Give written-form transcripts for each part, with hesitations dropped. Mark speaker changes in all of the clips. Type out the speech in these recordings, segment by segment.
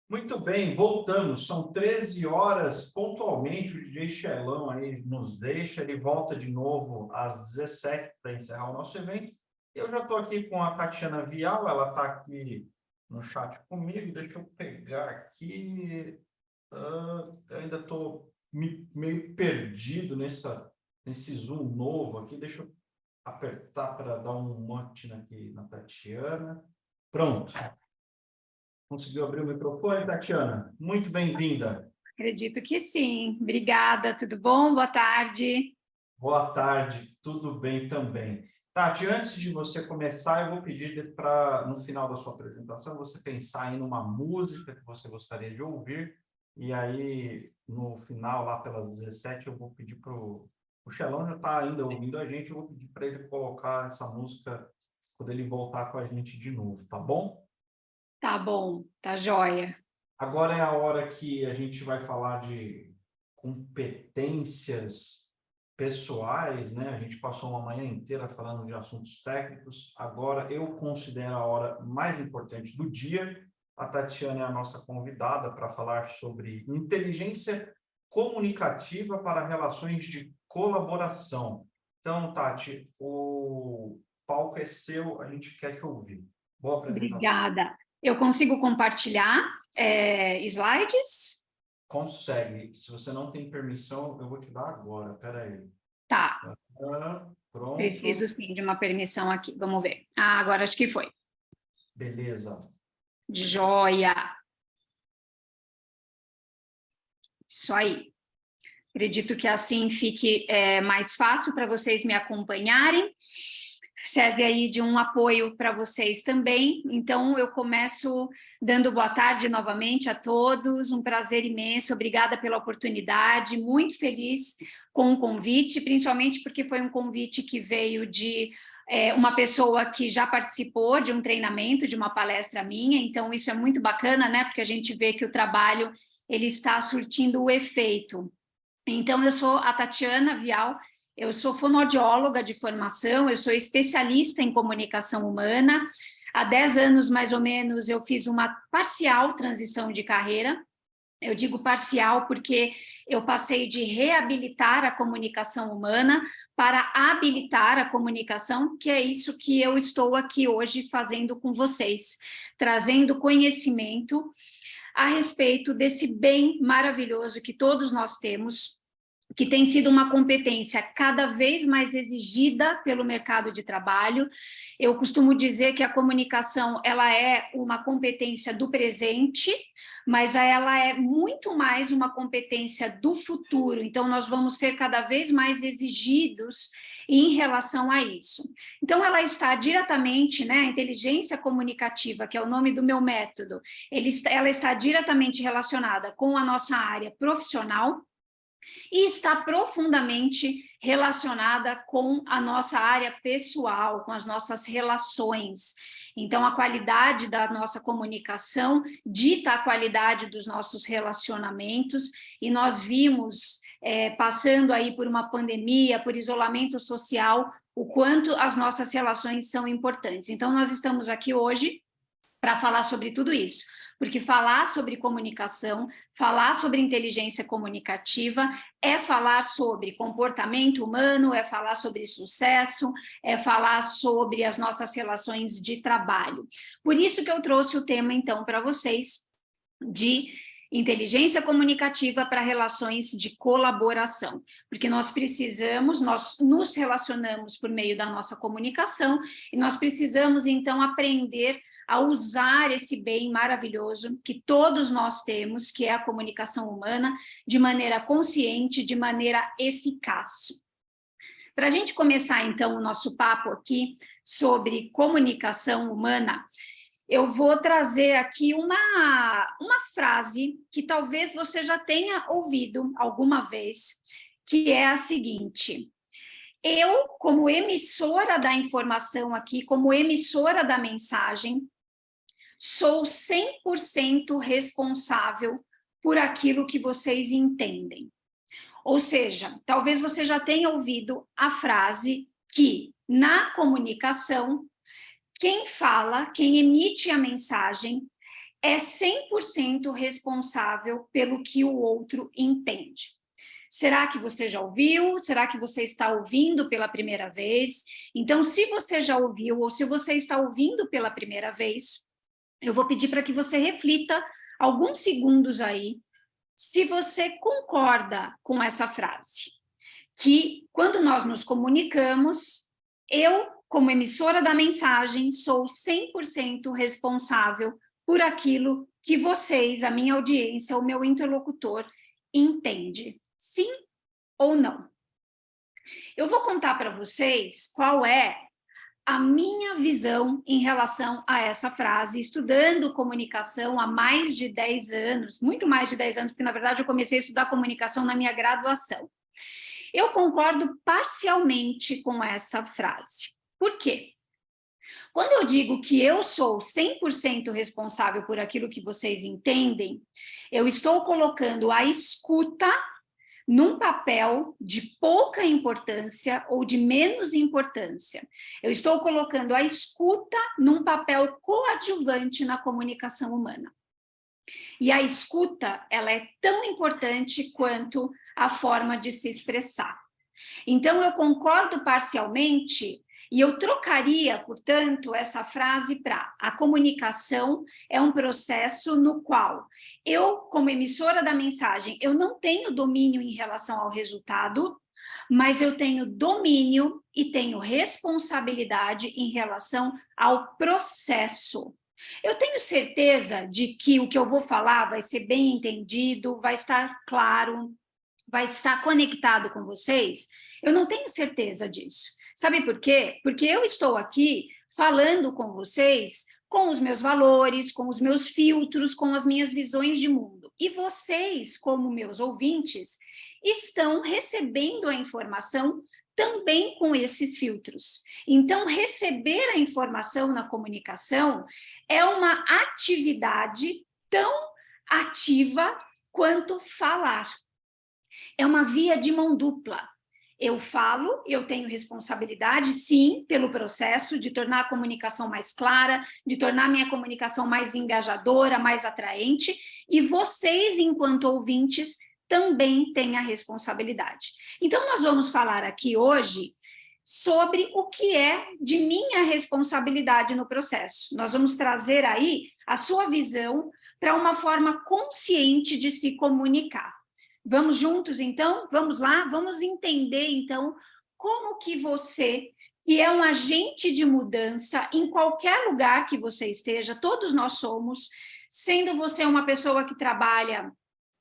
Speaker 1: Muito bem, voltamos. São 13 horas pontualmente. O DJ Xelão aí nos deixa. Ele volta de novo às 17 para encerrar o nosso evento. Eu já estou aqui com a Tatiana Vial, ela está aqui no chat comigo. Deixa eu pegar aqui. Eu ainda estou meio perdido nesse Zoom novo aqui. Deixa eu apertar para dar um monte aqui na Tatiana. Pronto. Conseguiu abrir o microfone, Tatiana? Muito bem-vinda.
Speaker 2: Acredito que sim. Obrigada, tudo bom? Boa tarde.
Speaker 1: Boa tarde, tudo bem também. Tati, antes de você começar, eu vou pedir para, no final da sua apresentação, você pensar em uma música que você gostaria de ouvir, e aí, no final, lá pelas 17, eu vou pedir para o Xelão, já está ainda ouvindo a gente, eu vou pedir para ele colocar essa música quando ele voltar com a gente de novo, tá bom?
Speaker 2: Tá bom, tá joia.
Speaker 1: Agora é a hora que a gente vai falar de competências pessoais, né? A gente passou uma manhã inteira falando de assuntos técnicos. Agora eu considero a hora mais importante do dia. A Tatiana é a nossa convidada para falar sobre inteligência comunicativa para relações de colaboração. Então, Tati, o palco é seu, a gente quer te ouvir. Boa apresentação.
Speaker 2: Obrigada. Eu consigo compartilhar slides?
Speaker 1: Consegue. Se você não tem permissão, eu vou te dar agora. Espera aí.
Speaker 2: Tá, preciso
Speaker 1: Pronto.
Speaker 2: sim de uma permissão aqui. Vamos ver. Ah, agora acho que foi.
Speaker 1: Beleza.
Speaker 2: Joia. Isso aí. Acredito que assim fique mais fácil para vocês me acompanharem. Serve aí de um apoio para vocês também. Então, eu começo dando boa tarde novamente a todos, um prazer imenso, obrigada pela oportunidade, muito feliz com o convite, principalmente porque foi um convite que veio de uma pessoa que já participou de um treinamento, de uma palestra minha, então isso é muito bacana, né? Porque a gente vê que o trabalho ele está surtindo o efeito. Então, eu sou a Tatiana Vial, eu sou fonoaudióloga de formação, eu sou especialista em comunicação humana. Há 10 anos, mais ou menos, eu fiz uma parcial transição de carreira. Eu digo parcial porque eu passei de reabilitar a comunicação humana para habilitar a comunicação, que é isso que eu estou aqui hoje fazendo com vocês, trazendo conhecimento a respeito desse bem maravilhoso que todos nós temos, que tem sido uma competência cada vez mais exigida pelo mercado de trabalho. Eu costumo dizer que a comunicação ela é uma competência do presente, mas ela é muito mais uma competência do futuro. Então, nós vamos ser cada vez mais exigidos em relação a isso. Então, ela está diretamente, né, a inteligência comunicativa, que é o nome do meu método, ela está diretamente relacionada com a nossa área profissional, e está profundamente relacionada com a nossa área pessoal, com as nossas relações. Então, a qualidade da nossa comunicação dita a qualidade dos nossos relacionamentos, e nós vimos, passando aí por uma pandemia, por isolamento social, o quanto as nossas relações são importantes. Então, nós estamos aqui hoje para falar sobre tudo isso, porque falar sobre comunicação, falar sobre inteligência comunicativa é falar sobre comportamento humano, é falar sobre sucesso, é falar sobre as nossas relações de trabalho. Por isso que eu trouxe o tema, então, para vocês, de inteligência comunicativa para relações de colaboração, porque nós nos relacionamos por meio da nossa comunicação, e nós precisamos, então, aprender a usar esse bem maravilhoso que todos nós temos, que é a comunicação humana, de maneira consciente, de maneira eficaz. Para a gente começar, então, o nosso papo aqui sobre comunicação humana, eu vou trazer aqui uma frase que talvez você já tenha ouvido alguma vez, que é a seguinte: eu, como emissora da informação aqui, como emissora da mensagem, sou 100% responsável por aquilo que vocês entendem. Ou seja, talvez você já tenha ouvido a frase que, na comunicação, quem fala, quem emite a mensagem, é 100% responsável pelo que o outro entende. Será que você já ouviu? Será que você está ouvindo pela primeira vez? Então, se você já ouviu ou se você está ouvindo pela primeira vez, eu vou pedir para que você reflita alguns segundos aí, se você concorda com essa frase, que quando nós nos comunicamos, eu, como emissora da mensagem, sou 100% responsável por aquilo que vocês, a minha audiência, o meu interlocutor, entende. Sim ou não? Eu vou contar para vocês qual é a minha visão em relação a essa frase, estudando comunicação há mais de 10 anos, muito mais de 10 anos, porque na verdade eu comecei a estudar comunicação na minha graduação. Eu concordo parcialmente com essa frase. Por quê? Quando eu digo que eu sou 100% responsável por aquilo que vocês entendem, eu estou colocando a escuta num papel de pouca importância ou de menos importância. Eu estou colocando a escuta num papel coadjuvante na comunicação humana. E a escuta, ela é tão importante quanto a forma de se expressar. Então, eu concordo parcialmente e eu trocaria, portanto, essa frase para: a comunicação é um processo no qual eu, como emissora da mensagem, eu não tenho domínio em relação ao resultado, mas eu tenho domínio e tenho responsabilidade em relação ao processo. Eu tenho certeza de que o que eu vou falar vai ser bem entendido, vai estar claro, vai estar conectado com vocês? Eu não tenho certeza disso. Sabe por quê? Porque eu estou aqui falando com vocês com os meus valores, com os meus filtros, com as minhas visões de mundo. E vocês, como meus ouvintes, estão recebendo a informação também com esses filtros. Então, receber a informação na comunicação é uma atividade tão ativa quanto falar. É uma via de mão dupla. Eu falo, eu tenho responsabilidade, sim, pelo processo de tornar a comunicação mais clara, de tornar a minha comunicação mais engajadora, mais atraente, e vocês, enquanto ouvintes, também têm a responsabilidade. Então, nós vamos falar aqui hoje sobre o que é de minha responsabilidade no processo. Nós vamos trazer aí a sua visão para uma forma consciente de se comunicar. Vamos juntos, então? Vamos lá? Vamos entender, então, como que você, que é um agente de mudança em qualquer lugar que você esteja, todos nós somos, sendo você uma pessoa que trabalha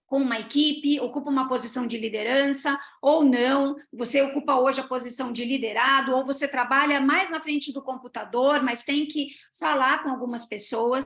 Speaker 2: com uma equipe, ocupa uma posição de liderança, ou não, você ocupa hoje a posição de liderado, ou você trabalha mais na frente do computador, mas tem que falar com algumas pessoas,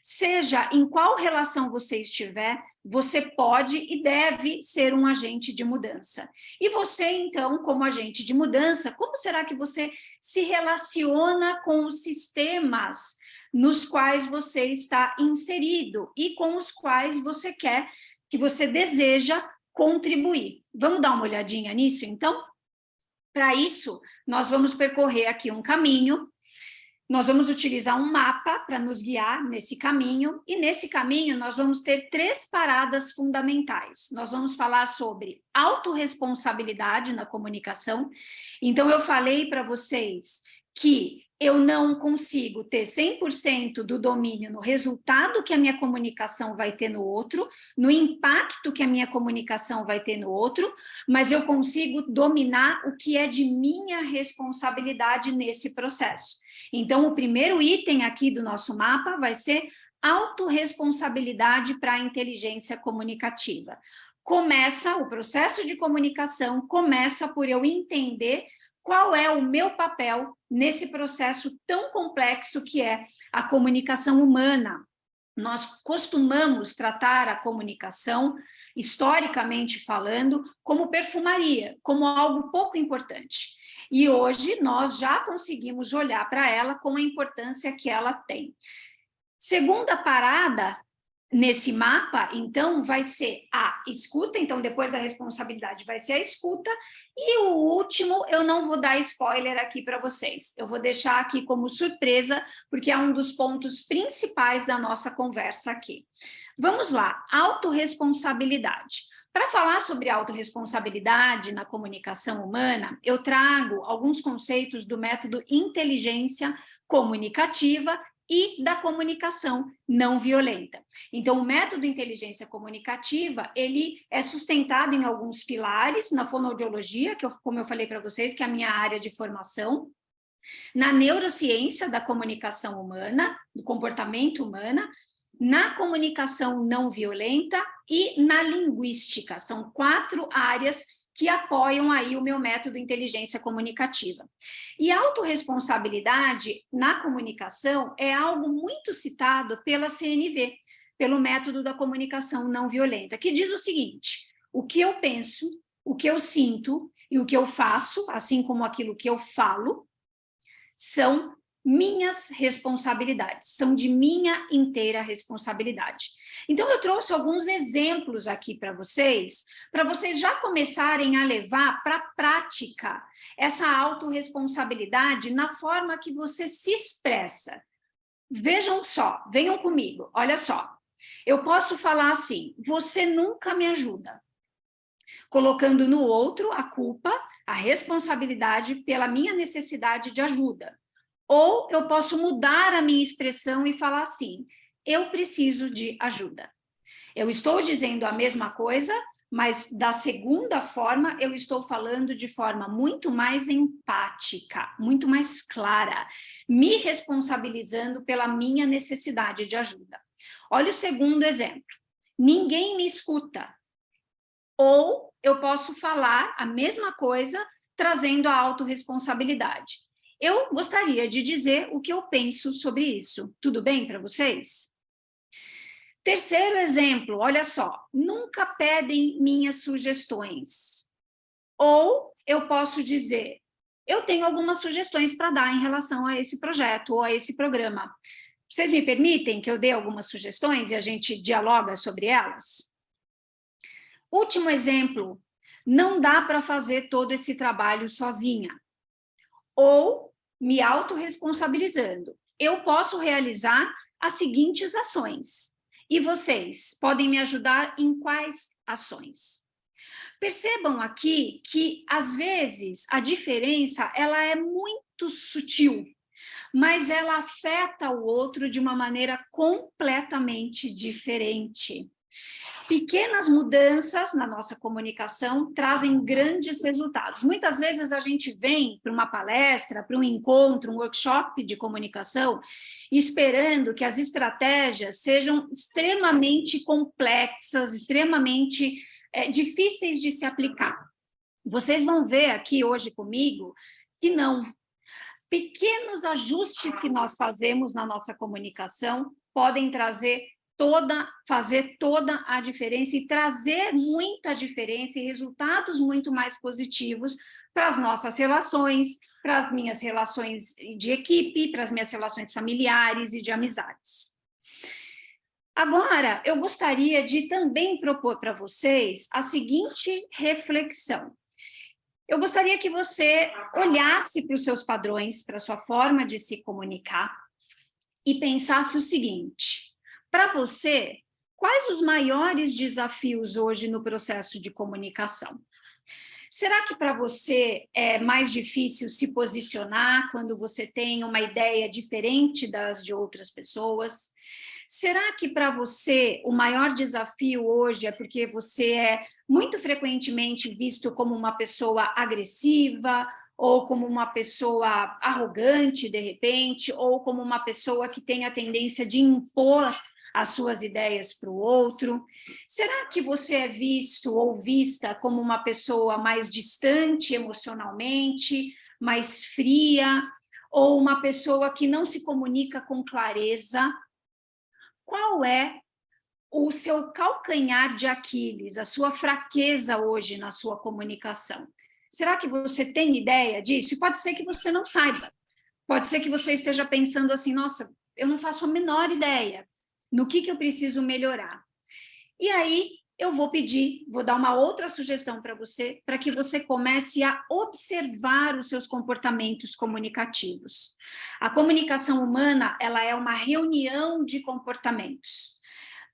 Speaker 2: seja em qual relação você estiver, você pode e deve ser um agente de mudança. E você, então, como agente de mudança, como será que você se relaciona com os sistemas nos quais você está inserido e com os quais você quer, que você deseja contribuir? Vamos dar uma olhadinha nisso, então? Para isso, nós vamos percorrer aqui um caminho, nós vamos utilizar um mapa para nos guiar nesse caminho, e nesse caminho nós vamos ter 3 paradas fundamentais. Nós vamos falar sobre autorresponsabilidade na comunicação. Então, eu falei para vocês que eu não consigo ter 100% do domínio no resultado que a minha comunicação vai ter no outro, no impacto que a minha comunicação vai ter no outro, mas eu consigo dominar o que é de minha responsabilidade nesse processo. Então, o primeiro item aqui do nosso mapa vai ser autorresponsabilidade para a inteligência comunicativa. Começa o processo de comunicação, começa por eu entender qual é o meu papel nesse processo tão complexo que é a comunicação humana. Nós costumamos tratar a comunicação, historicamente falando, como perfumaria, como algo pouco importante. E hoje nós já conseguimos olhar para ela com a importância que ela tem. Segunda parada nesse mapa, então, vai ser a escuta, então, depois da responsabilidade vai ser a escuta, e o último, eu não vou dar spoiler aqui para vocês, eu vou deixar aqui como surpresa, porque é um dos pontos principais da nossa conversa aqui. Vamos lá, autorresponsabilidade. Para falar sobre autorresponsabilidade na comunicação humana, eu trago alguns conceitos do método inteligência comunicativa e da comunicação não violenta. Então, o método inteligência comunicativa, ele é sustentado em alguns pilares, na fonoaudiologia, como eu falei para vocês, que é a minha área de formação, na neurociência da comunicação humana, do comportamento humano, na comunicação não violenta e na linguística. São 4 áreas que apoiam aí o meu método inteligência comunicativa. E a autorresponsabilidade na comunicação é algo muito citado pela CNV, pelo método da comunicação não violenta, que diz o seguinte: o que eu penso, o que eu sinto e o que eu faço, assim como aquilo que eu falo, são minhas responsabilidades, são de minha inteira responsabilidade. Então, eu trouxe alguns exemplos aqui para vocês já começarem a levar para a prática essa autorresponsabilidade na forma que você se expressa. Vejam só, venham comigo, olha só. Eu posso falar assim: você nunca me ajuda, colocando no outro a culpa, a responsabilidade pela minha necessidade de ajuda. Ou eu posso mudar a minha expressão e falar assim: eu preciso de ajuda. Eu estou dizendo a mesma coisa, mas da segunda forma eu estou falando de forma muito mais empática, muito mais clara, me responsabilizando pela minha necessidade de ajuda. Olha o segundo exemplo: ninguém me escuta. Ou eu posso falar a mesma coisa, trazendo a autorresponsabilidade. Eu gostaria de dizer o que eu penso sobre isso. Tudo bem para vocês? Terceiro exemplo, olha só: nunca pedem minhas sugestões. Ou eu posso dizer: eu tenho algumas sugestões para dar em relação a esse projeto ou a esse programa. Vocês me permitem que eu dê algumas sugestões e a gente dialoga sobre elas? Último exemplo: não dá para fazer todo esse trabalho sozinha. Ou, me autorresponsabilizando, eu posso realizar as seguintes ações. E vocês podem me ajudar em quais ações? Percebam aqui que, às vezes, a diferença ela é muito sutil, mas ela afeta o outro de uma maneira completamente diferente. Pequenas mudanças na nossa comunicação trazem grandes resultados. Muitas vezes a gente vem para uma palestra, para um encontro, um workshop de comunicação, esperando que as estratégias sejam extremamente complexas, extremamente difíceis de se aplicar. Vocês vão ver aqui hoje comigo que não. Pequenos ajustes que nós fazemos na nossa comunicação podem fazer toda a diferença e trazer muita diferença e resultados muito mais positivos para as nossas relações, para as minhas relações de equipe, para as minhas relações familiares e de amizades. Agora, eu gostaria de também propor para vocês a seguinte reflexão. Eu gostaria que você olhasse para os seus padrões, para a sua forma de se comunicar e pensasse o seguinte: para você, quais os maiores desafios hoje no processo de comunicação? Será que para você é mais difícil se posicionar quando você tem uma ideia diferente das de outras pessoas? Será que para você o maior desafio hoje é porque você é muito frequentemente visto como uma pessoa agressiva, ou como uma pessoa arrogante, de repente, ou como uma pessoa que tem a tendência de impor as suas ideias para o outro? Será que você é visto ou vista como uma pessoa mais distante emocionalmente, mais fria, ou uma pessoa que não se comunica com clareza? Qual é o seu calcanhar de Aquiles, a sua fraqueza hoje na sua comunicação? Será que você tem ideia disso? E pode ser que você não saiba. Pode ser que você esteja pensando assim: nossa, eu não faço a menor ideia. No que eu preciso melhorar. E aí, eu vou dar uma outra sugestão para que você comece a observar os seus comportamentos comunicativos. A comunicação humana, ela é uma reunião de comportamentos.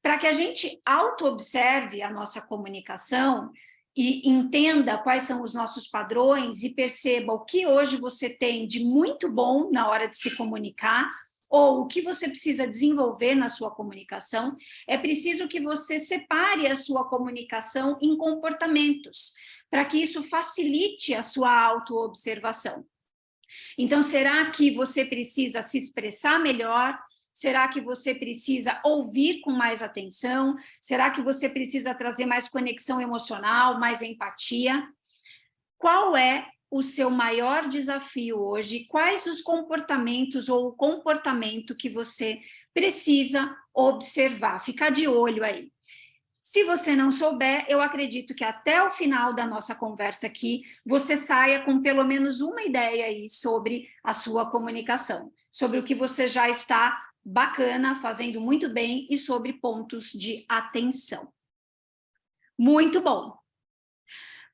Speaker 2: Para que a gente auto-observe a nossa comunicação e entenda quais são os nossos padrões e perceba o que hoje você tem de muito bom na hora de se comunicar, ou o que você precisa desenvolver na sua comunicação, é preciso que você separe a sua comunicação em comportamentos, para que isso facilite a sua autoobservação. Então, será que você precisa se expressar melhor? Será que você precisa ouvir com mais atenção? Será que você precisa trazer mais conexão emocional, mais empatia? Qual é o seu maior desafio hoje? Quais os comportamentos ou o comportamento que você precisa observar? Ficar de olho aí. Se você não souber, eu acredito que até o final da nossa conversa aqui, você saia com pelo menos uma ideia aí sobre a sua comunicação, sobre o que você já está bacana, fazendo muito bem e sobre pontos de atenção. Muito bom!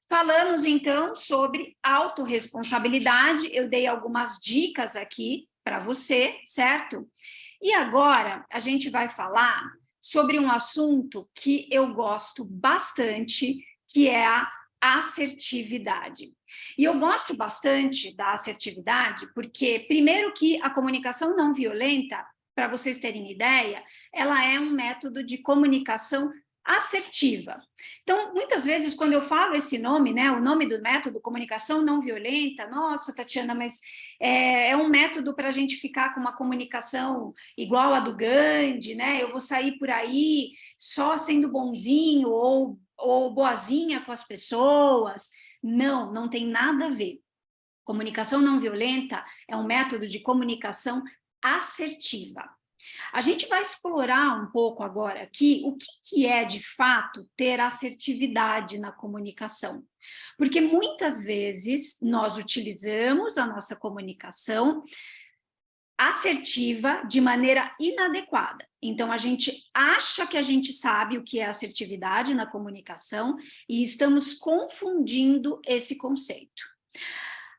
Speaker 2: Falamos, então, sobre autorresponsabilidade. Eu dei algumas dicas aqui para você, certo? E agora a gente vai falar sobre um assunto que eu gosto bastante, que é a assertividade. E eu gosto bastante da assertividade porque, primeiro, que a comunicação não violenta, para vocês terem ideia, ela é um método de comunicação assertiva. Então, muitas vezes, quando eu falo esse nome, né, o nome do método, comunicação não violenta, nossa, Tatiana, mas é um método para a gente ficar com uma comunicação igual a do Gandhi, né? Eu vou sair por aí só sendo bonzinho ou boazinha com as pessoas. Não, não tem nada a ver. Comunicação não violenta é um método de comunicação assertiva. A gente vai explorar um pouco agora aqui o que é, de fato, ter assertividade na comunicação. Porque muitas vezes nós utilizamos a nossa comunicação assertiva de maneira inadequada. Então, a gente acha que a gente sabe o que é assertividade na comunicação e estamos confundindo esse conceito.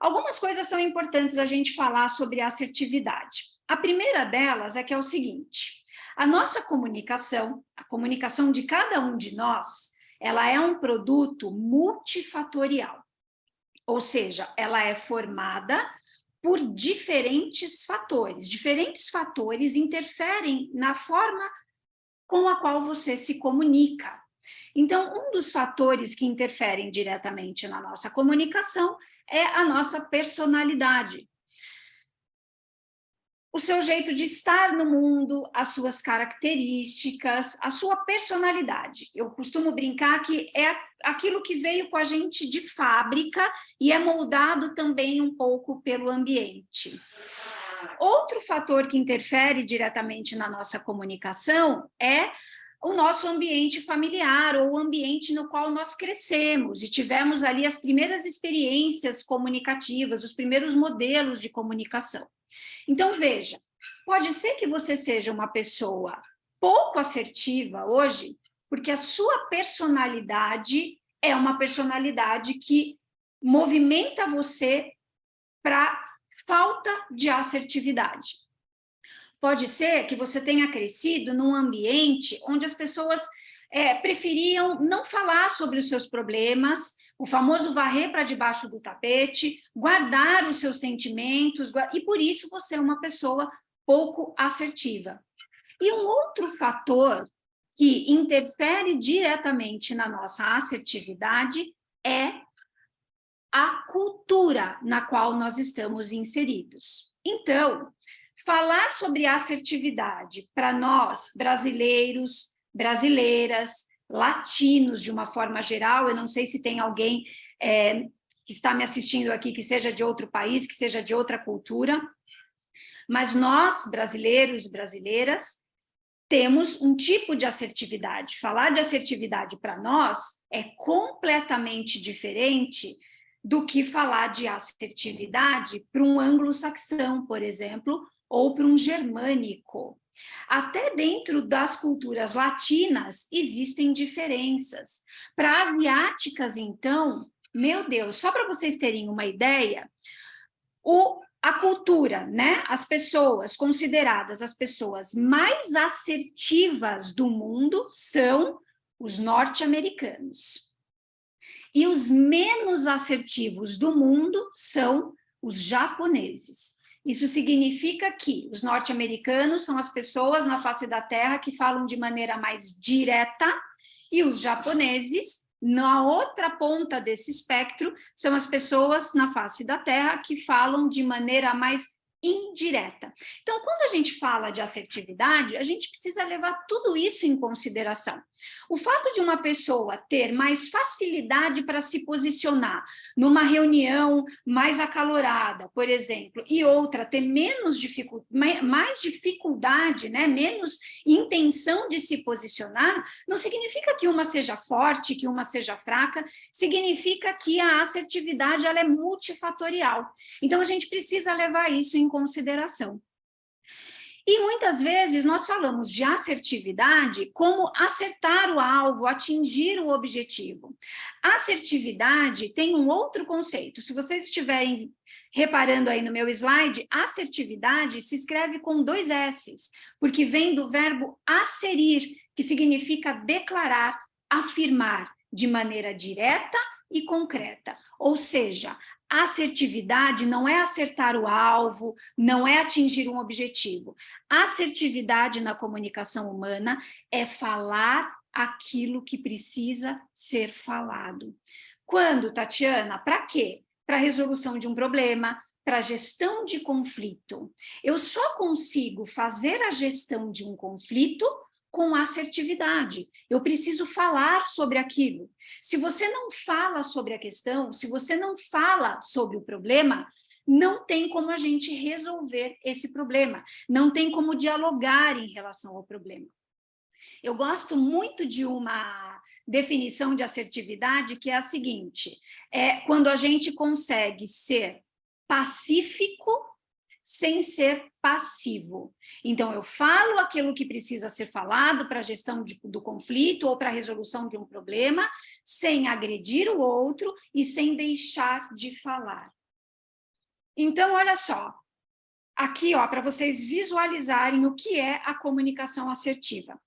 Speaker 2: Algumas coisas são importantes a gente falar sobre a assertividade. A primeira delas é que é o seguinte: a nossa comunicação, a comunicação de cada um de nós, ela é um produto multifatorial. Ou seja, ela é formada por diferentes fatores. Diferentes fatores interferem na forma com a qual você se comunica. Então, um dos fatores que interferem diretamente na nossa comunicação é a nossa personalidade. O seu jeito de estar no mundo, as suas características, a sua personalidade. Eu costumo brincar que é aquilo que veio com a gente de fábrica e é moldado também um pouco pelo ambiente. Outro fator que interfere diretamente na nossa comunicação é o nosso ambiente familiar ou o ambiente no qual nós crescemos e tivemos ali as primeiras experiências comunicativas, os primeiros modelos de comunicação. Então, veja, pode ser que você seja uma pessoa pouco assertiva hoje, porque a sua personalidade é uma personalidade que movimenta você para falta de assertividade. Pode ser que você tenha crescido num ambiente onde as pessoas preferiam não falar sobre os seus problemas, o famoso varrer para debaixo do tapete, guardar os seus sentimentos, e por isso você é uma pessoa pouco assertiva. E um outro fator que interfere diretamente na nossa assertividade é a cultura na qual nós estamos inseridos. Então, falar sobre assertividade para nós, brasileiros, brasileiras, latinos, de uma forma geral, eu não sei se tem alguém que está me assistindo aqui que seja de outro país, que seja de outra cultura, mas nós, brasileiros e brasileiras, temos um tipo de assertividade. Falar de assertividade para nós é completamente diferente do que falar de assertividade para um anglo-saxão, por exemplo, ou para um germânico. Até dentro das culturas latinas existem diferenças. Para asiáticas, então, meu Deus, só para vocês terem uma ideia, a cultura, né? As pessoas consideradas as pessoas mais assertivas do mundo são os norte-americanos. E os menos assertivos do mundo são os japoneses. Isso significa que os norte-americanos são as pessoas na face da Terra que falam de maneira mais direta, e os japoneses, na outra ponta desse espectro, são as pessoas na face da Terra que falam de maneira mais indireta. Então, quando a gente fala de assertividade, a gente precisa levar tudo isso em consideração. O fato de uma pessoa ter mais facilidade para se posicionar numa reunião mais acalorada, por exemplo, e outra ter mais dificuldade, né, menos intenção de se posicionar, não significa que uma seja forte, que uma seja fraca, significa que a assertividade ela é multifatorial. Então, a gente precisa levar isso em consideração. E muitas vezes nós falamos de assertividade como acertar o alvo, atingir o objetivo. Assertividade tem um outro conceito. Se vocês estiverem reparando aí no meu slide, assertividade se escreve com 2 S's, porque vem do verbo asserir, que significa declarar, afirmar de maneira direta e concreta. Ou seja, assertividade não é acertar o alvo, não é atingir um objetivo. Assertividade na comunicação humana é falar aquilo que precisa ser falado. Quando, Tatiana? Para quê? Para a resolução de um problema, para a gestão de conflito. Eu só consigo fazer a gestão de um conflito com assertividade. Eu preciso falar sobre aquilo. Se você não fala sobre a questão, se você não fala sobre o problema, não tem como a gente resolver esse problema, não tem como dialogar em relação ao problema. Eu gosto muito de uma definição de assertividade que é a seguinte: é quando a gente consegue ser pacífico sem ser passivo. Então, eu falo aquilo que precisa ser falado para a gestão do conflito ou para a resolução de um problema, sem agredir o outro e sem deixar de falar. Então, olha só, aqui, ó, para vocês visualizarem o que é a comunicação assertiva.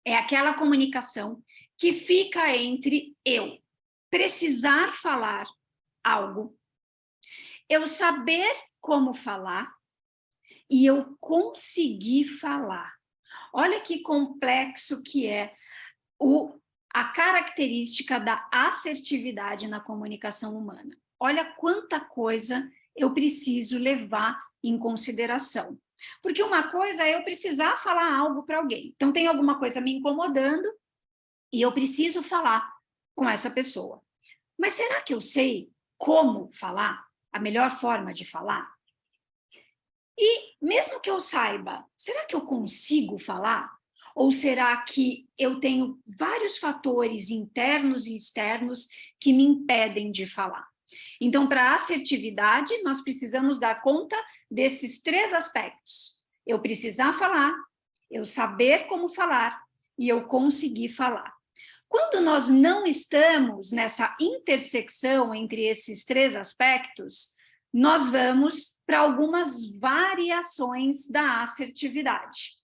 Speaker 2: É aquela comunicação que fica entre eu precisar falar algo, eu saber como falar e eu conseguir falar. Olha que complexo que é a característica da assertividade na comunicação humana. Olha quanta coisa eu preciso levar em consideração. Porque uma coisa é eu precisar falar algo para alguém. Então, tem alguma coisa me incomodando e eu preciso falar com essa pessoa. Mas será que eu sei como falar? A melhor forma de falar? E mesmo que eu saiba, será que eu consigo falar? Ou será que eu tenho vários fatores internos e externos que me impedem de falar? Então, para a assertividade, nós precisamos dar conta desses 3 aspectos. Eu precisar falar, eu saber como falar e eu conseguir falar. Quando nós não estamos nessa intersecção entre esses 3 aspectos, nós vamos para algumas variações da assertividade.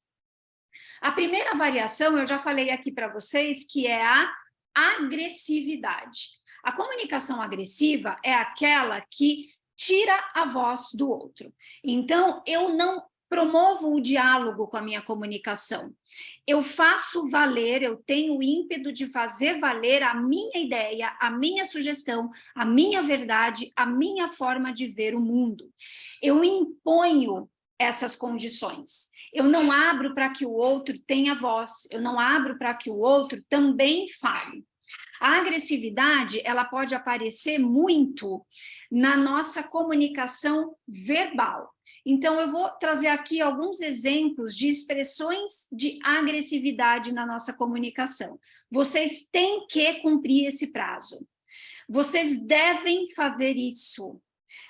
Speaker 2: A primeira variação, eu já falei aqui para vocês, que é a agressividade. A comunicação agressiva é aquela que tira a voz do outro. Então, eu não promovo o diálogo com a minha comunicação. Eu faço valer, eu tenho o ímpeto de fazer valer a minha ideia, a minha sugestão, a minha verdade, a minha forma de ver o mundo. Eu imponho essas condições. Eu não abro para que o outro tenha voz, eu não abro para que o outro também fale. A agressividade, ela pode aparecer muito na nossa comunicação verbal. Então, eu vou trazer aqui alguns exemplos de expressões de agressividade na nossa comunicação. Vocês têm que cumprir esse prazo. Vocês devem fazer isso.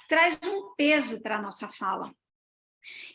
Speaker 2: Traz um peso para a nossa fala.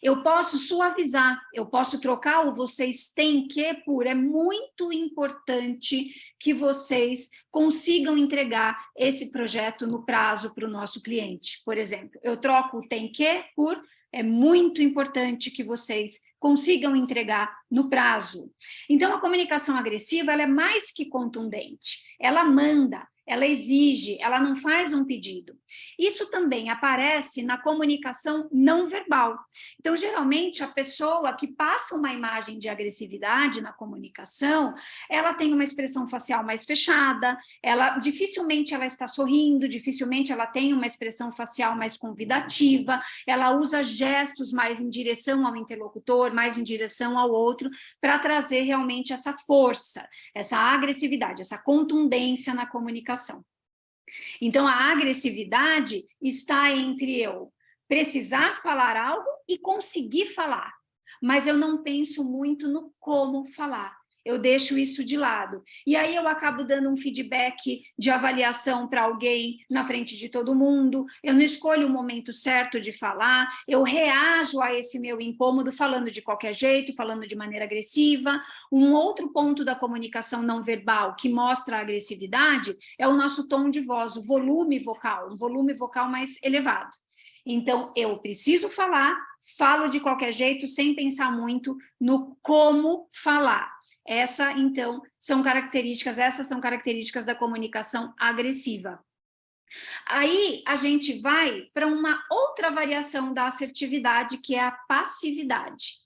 Speaker 2: Eu posso suavizar, eu posso trocar o vocês têm que por é muito importante que vocês consigam entregar esse projeto no prazo para o nosso cliente. Por exemplo, eu troco o tem que por é muito importante que vocês consigam entregar no prazo. Então, a comunicação agressiva ela é mais que contundente, ela manda, ela exige, ela não faz um pedido. Isso também aparece na comunicação não verbal. Então, geralmente, a pessoa que passa uma imagem de agressividade na comunicação, ela tem uma expressão facial mais fechada, dificilmente ela está sorrindo, dificilmente ela tem uma expressão facial mais convidativa, ela usa gestos mais em direção ao interlocutor, mais em direção ao outro, para trazer realmente essa força, essa agressividade, essa contundência na comunicação. Então, a agressividade está entre eu precisar falar algo e conseguir falar, mas eu não penso muito no como falar. Eu deixo isso de lado. E aí eu acabo dando um feedback de avaliação para alguém na frente de todo mundo, eu não escolho o momento certo de falar, eu reajo a esse meu incômodo falando de qualquer jeito, falando de maneira agressiva. Um outro ponto da comunicação não verbal que mostra a agressividade é o nosso tom de voz, o volume vocal, um volume vocal mais elevado. Então, eu preciso falar, falo de qualquer jeito, sem pensar muito no como falar. Essas são características da comunicação agressiva. Aí a gente vai para uma outra variação da assertividade, que é a passividade.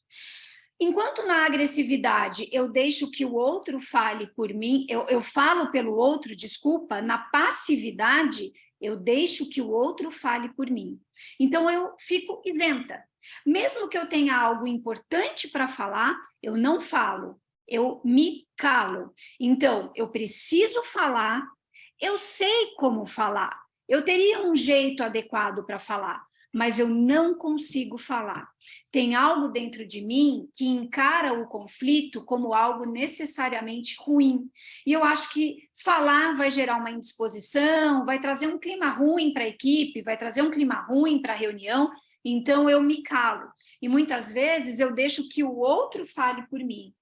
Speaker 2: Enquanto na agressividade eu deixo que o outro fale por mim, eu falo pelo outro, desculpa, na passividade eu deixo que o outro fale por mim. Então eu fico isenta. Mesmo que eu tenha algo importante para falar, eu não falo. Eu me calo. Então, eu preciso falar, eu sei como falar, eu teria um jeito adequado para falar, mas eu não consigo falar. Tem algo dentro de mim que encara o conflito como algo necessariamente ruim. E eu acho que falar vai gerar uma indisposição, vai trazer um clima ruim para a equipe, vai trazer um clima ruim para a reunião, então eu me calo. E muitas vezes eu deixo que o outro fale por mim.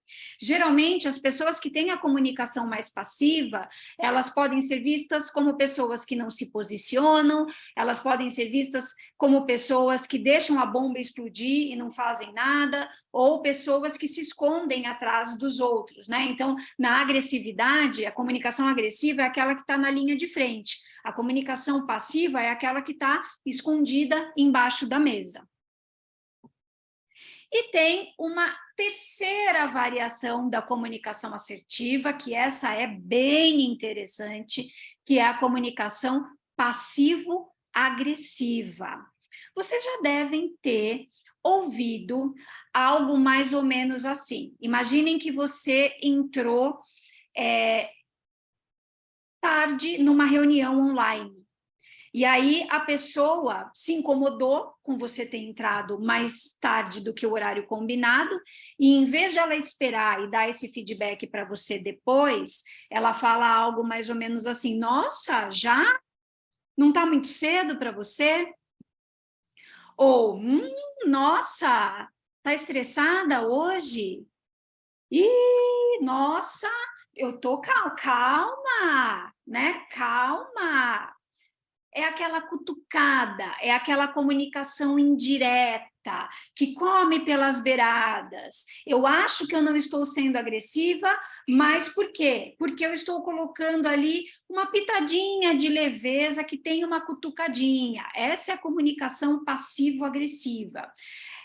Speaker 2: Geralmente, as pessoas que têm a comunicação mais passiva, elas podem ser vistas como pessoas que não se posicionam, elas podem ser vistas como pessoas que deixam a bomba explodir e não fazem nada, ou pessoas que se escondem atrás dos outros, né? Então, na agressividade, a comunicação agressiva é aquela que está na linha de frente, a comunicação passiva é aquela que está escondida embaixo da mesa. E tem uma terceira variação da comunicação assertiva, que essa é bem interessante, que é a comunicação passivo-agressiva. Vocês já devem ter ouvido algo mais ou menos assim. Imaginem que você entrou tarde numa reunião online. E aí a pessoa se incomodou com você ter entrado mais tarde do que o horário combinado, e em vez de ela esperar e dar esse feedback para você depois, ela fala algo mais ou menos assim: nossa, já? Não está muito cedo para você? Ou, nossa, está estressada hoje? Ih, nossa, eu tô calma, né? Calma. É aquela cutucada, é aquela comunicação indireta, que come pelas beiradas. Eu acho que eu não estou sendo agressiva, mas por quê? Porque eu estou colocando ali uma pitadinha de leveza que tem uma cutucadinha. Essa é a comunicação passivo-agressiva.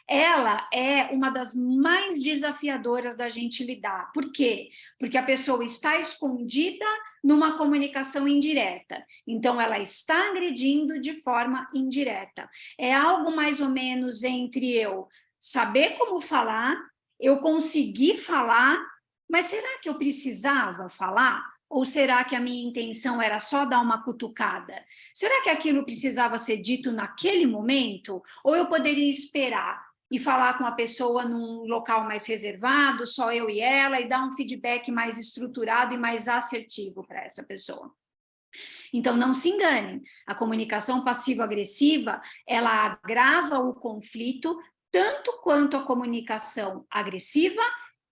Speaker 2: Ela é uma das mais desafiadoras da gente lidar. Por quê? Porque a pessoa está escondida numa comunicação indireta. Então, ela está agredindo de forma indireta. É algo mais ou menos entre eu saber como falar, eu conseguir falar, mas será que eu precisava falar? Ou será que a minha intenção era só dar uma cutucada? Será que aquilo precisava ser dito naquele momento? Ou eu poderia esperar e falar com a pessoa num local mais reservado, só eu e ela, e dar um feedback mais estruturado e mais assertivo para essa pessoa? Então, não se enganem, a comunicação passivo-agressiva, ela agrava o conflito tanto quanto a comunicação agressiva,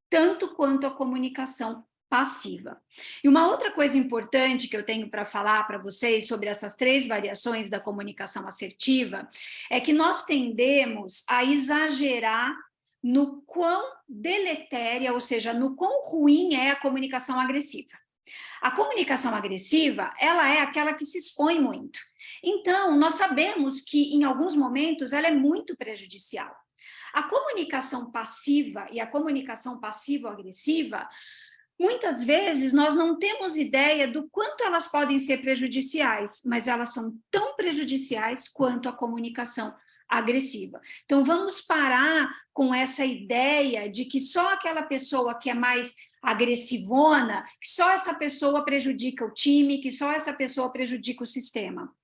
Speaker 2: tanto quanto a comunicação passiva. E uma outra coisa importante que eu tenho para falar para vocês sobre essas 3 variações da comunicação assertiva é que nós tendemos a exagerar no quão deletéria, ou seja, no quão ruim é a comunicação agressiva. A comunicação agressiva, ela é aquela que se expõe muito. Então, nós sabemos que, em alguns momentos, ela é muito prejudicial. A comunicação passiva e a comunicação passivo-agressiva, muitas vezes nós não temos ideia do quanto elas podem ser prejudiciais, mas elas são tão prejudiciais quanto a comunicação agressiva. Então, vamos parar com essa ideia de que só aquela pessoa que é mais agressivona, que só essa pessoa prejudica o time, que só essa pessoa prejudica o sistema.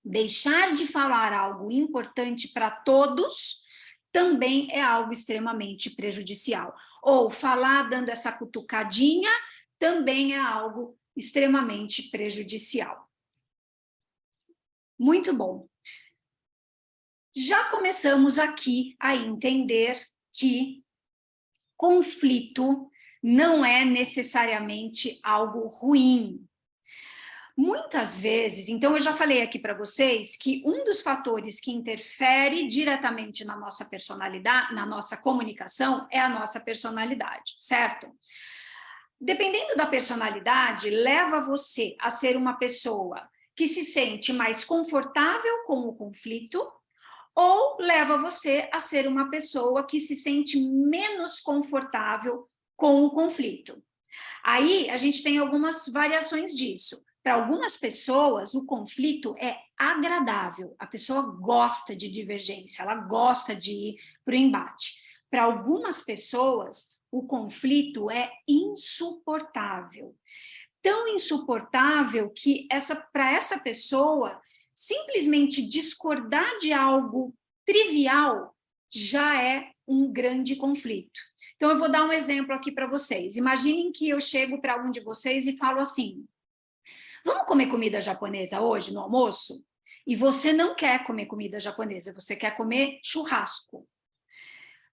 Speaker 2: Deixar de falar algo importante para todos também é algo extremamente prejudicial. Ou falar dando essa cutucadinha também é algo extremamente prejudicial. Muito bom. Já começamos aqui a entender que conflito não é necessariamente algo ruim. Muitas vezes, então eu já falei aqui para vocês que um dos fatores que interfere diretamente na nossa personalidade, na nossa comunicação, é a nossa personalidade, certo? Dependendo da personalidade, leva você a ser uma pessoa que se sente mais confortável com o conflito, ou leva você a ser uma pessoa que se sente menos confortável com o conflito. Aí, a gente tem algumas variações disso. Para algumas pessoas, o conflito é agradável, a pessoa gosta de divergência, ela gosta de ir para o embate. Para algumas pessoas, o conflito é insuportável. Tão insuportável que para essa pessoa, simplesmente discordar de algo trivial já é um grande conflito. Então, eu vou dar um exemplo aqui para vocês. Imaginem que eu chego para um de vocês e falo assim: vamos comer comida japonesa hoje no almoço? E você não quer comer comida japonesa, você quer comer churrasco.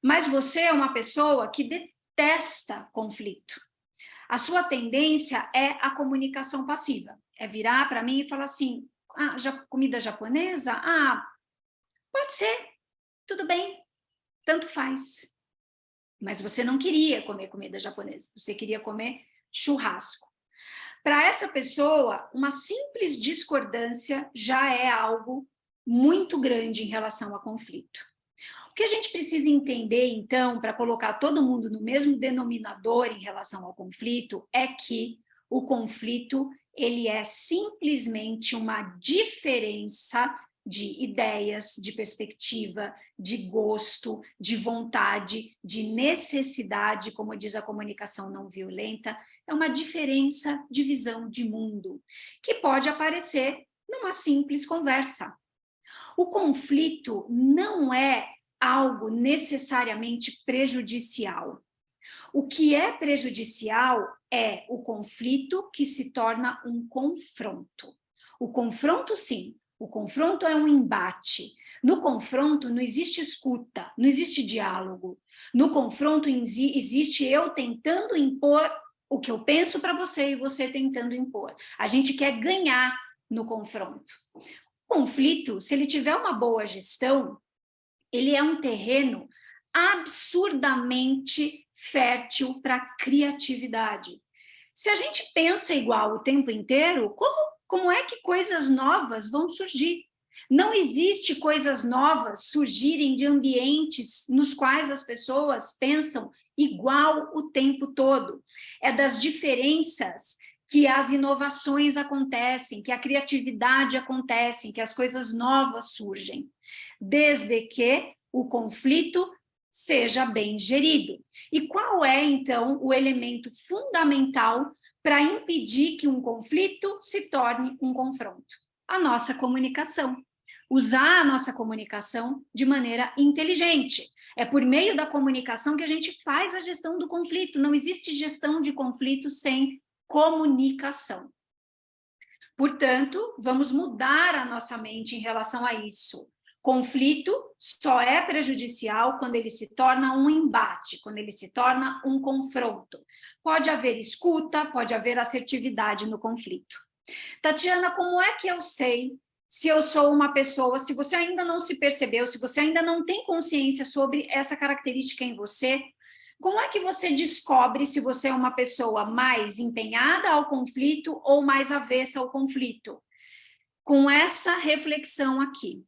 Speaker 2: Mas você é uma pessoa que detesta conflito. A sua tendência é a comunicação passiva. É virar para mim e falar assim: comida japonesa? Pode ser, tudo bem, tanto faz. Mas você não queria comer comida japonesa, você queria comer churrasco. Para essa pessoa, uma simples discordância já é algo muito grande em relação a conflito. O que a gente precisa entender, então, para colocar todo mundo no mesmo denominador em relação ao conflito, é que o conflito ele é simplesmente uma diferença de ideias, de perspectiva, de gosto, de vontade, de necessidade, como diz a comunicação não violenta, é uma diferença de visão de mundo, que pode aparecer numa simples conversa. O conflito não é algo necessariamente prejudicial. O que é prejudicial é o conflito que se torna um confronto. O confronto, sim, o confronto é um embate. No confronto não existe escuta, não existe diálogo. No confronto existe eu tentando impor o que eu penso para você e você tentando impor. A gente quer ganhar no confronto. O conflito, se ele tiver uma boa gestão, ele é um terreno absurdamente fértil para a criatividade. Se a gente pensa igual o tempo inteiro, como é que coisas novas vão surgir? Não existe coisas novas surgirem de ambientes nos quais as pessoas pensam igual o tempo todo. É das diferenças que as inovações acontecem, que a criatividade acontece, que as coisas novas surgem, desde que o conflito seja bem gerido. E qual é, então, o elemento fundamental para impedir que um conflito se torne um confronto? A nossa comunicação. Usar a nossa comunicação de maneira inteligente. É por meio da comunicação que a gente faz a gestão do conflito. Não existe gestão de conflito sem comunicação. Portanto, vamos mudar a nossa mente em relação a isso. Conflito só é prejudicial quando ele se torna um embate, quando ele se torna um confronto. Pode haver escuta, pode haver assertividade no conflito. Tatiana, como é que eu sei se eu sou uma pessoa, se você ainda não se percebeu, se você ainda não tem consciência sobre essa característica em você, como é que você descobre se você é uma pessoa mais empenhada ao conflito ou mais avessa ao conflito? Com essa reflexão aqui.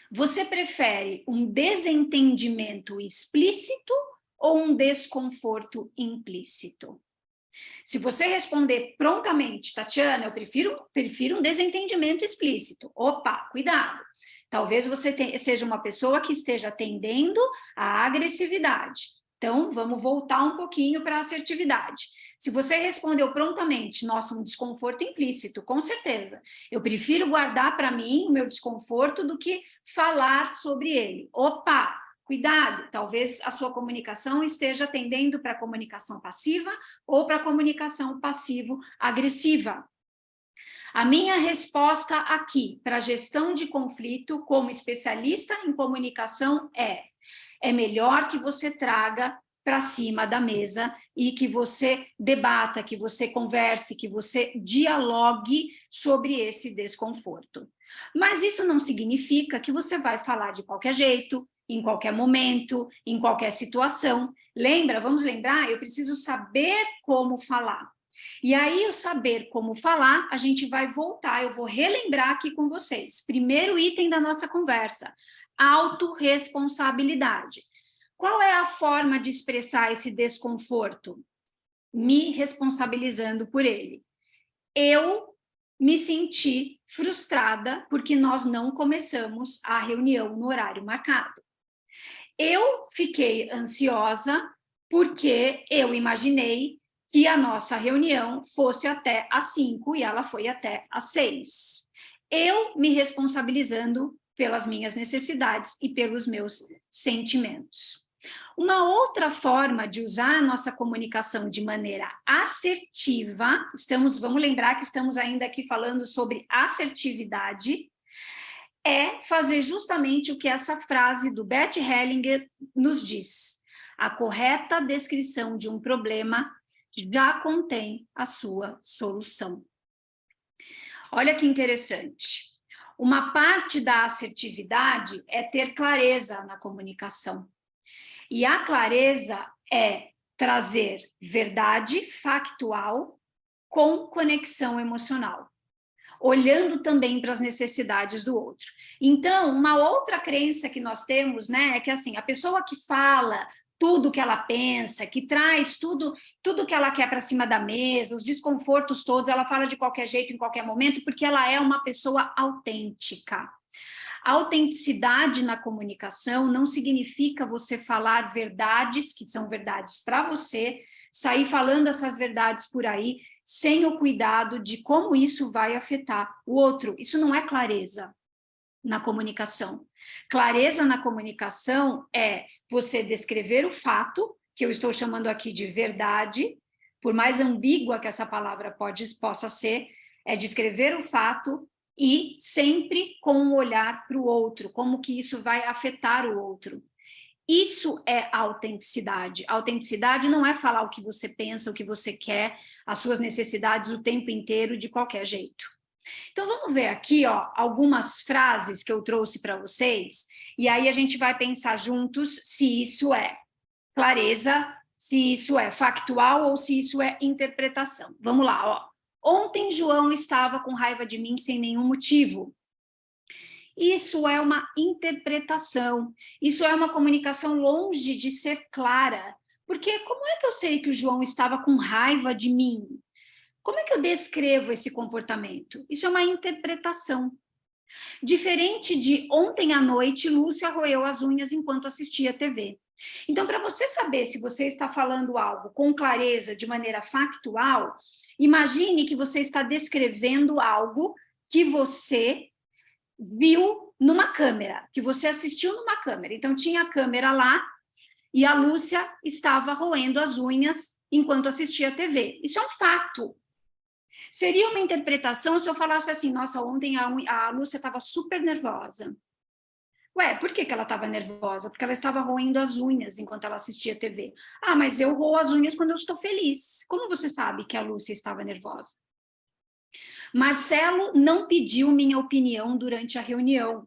Speaker 2: Você prefere um desentendimento explícito ou um desconforto implícito? Se você responder prontamente, Tatiana, eu prefiro um desentendimento explícito. Opa, cuidado. Talvez você seja uma pessoa que esteja tendendo à agressividade. Então, vamos voltar um pouquinho para a assertividade. Se você respondeu prontamente, nossa, um desconforto implícito, com certeza. Eu prefiro guardar para mim o meu desconforto do que falar sobre ele. Opa, cuidado, talvez a sua comunicação esteja tendendo para a comunicação passiva ou para a comunicação passivo-agressiva. A minha resposta aqui para a gestão de conflito, como especialista em comunicação, é melhor que você traga para cima da mesa e que você debata, que você converse, que você dialogue sobre esse desconforto. Mas isso não significa que você vai falar de qualquer jeito, em qualquer momento, em qualquer situação. Lembra? Vamos lembrar? Eu preciso saber como falar. E aí, o saber como falar, a gente vai voltar, eu vou relembrar aqui com vocês. Primeiro item da nossa conversa, autorresponsabilidade. Qual é a forma de expressar esse desconforto? Me responsabilizando por ele. Eu me senti frustrada porque nós não começamos a reunião no horário marcado. Eu fiquei ansiosa porque eu imaginei que a nossa reunião fosse até às 5 e ela foi até às 6. Eu me responsabilizando pelas minhas necessidades e pelos meus sentimentos. Uma outra forma de usar a nossa comunicação de maneira assertiva, vamos lembrar que estamos ainda aqui falando sobre assertividade, é fazer justamente o que essa frase do Bert Hellinger nos diz. A correta descrição de um problema já contém a sua solução. Olha que interessante. Uma parte da assertividade é ter clareza na comunicação. E a clareza é trazer verdade factual com conexão emocional, olhando também para as necessidades do outro. Então, uma outra crença que nós temos, né, é que assim, a pessoa que fala tudo que ela pensa, que traz tudo que ela quer para cima da mesa, os desconfortos todos, ela fala de qualquer jeito, em qualquer momento, porque ela é uma pessoa autêntica. A autenticidade na comunicação não significa você falar verdades, que são verdades para você, sair falando essas verdades por aí, sem o cuidado de como isso vai afetar o outro. Isso não é clareza na comunicação. Clareza na comunicação é você descrever o fato, que eu estou chamando aqui de verdade, por mais ambígua que essa palavra possa ser, é descrever o fato e sempre com um olhar para o outro, como que isso vai afetar o outro. Isso é autenticidade. A autenticidade não é falar o que você pensa, o que você quer, as suas necessidades o tempo inteiro, de qualquer jeito. Então, vamos ver aqui, ó, algumas frases que eu trouxe para vocês, e aí a gente vai pensar juntos se isso é clareza, se isso é factual ou se isso é interpretação. Vamos lá, ó. Ontem João estava com raiva de mim sem nenhum motivo. Isso é uma interpretação, isso é uma comunicação longe de ser clara. Porque como é que eu sei que o João estava com raiva de mim? Como é que eu descrevo esse comportamento? Isso é uma interpretação. Diferente de ontem à noite, Lúcia roeu as unhas enquanto assistia a TV. Então, para você saber se você está falando algo com clareza, de maneira factual, imagine que você está descrevendo algo que você viu numa câmera, que você assistiu numa câmera. Então, tinha a câmera lá e a Lúcia estava roendo as unhas enquanto assistia a TV. Isso é um fato. Seria uma interpretação se eu falasse assim, nossa, ontem a Lúcia estava super nervosa. Ué, por que que ela estava nervosa? Porque ela estava roendo as unhas enquanto ela assistia TV. Ah, mas eu roo as unhas quando eu estou feliz. Como você sabe que a Lúcia estava nervosa? Marcelo não pediu minha opinião durante a reunião.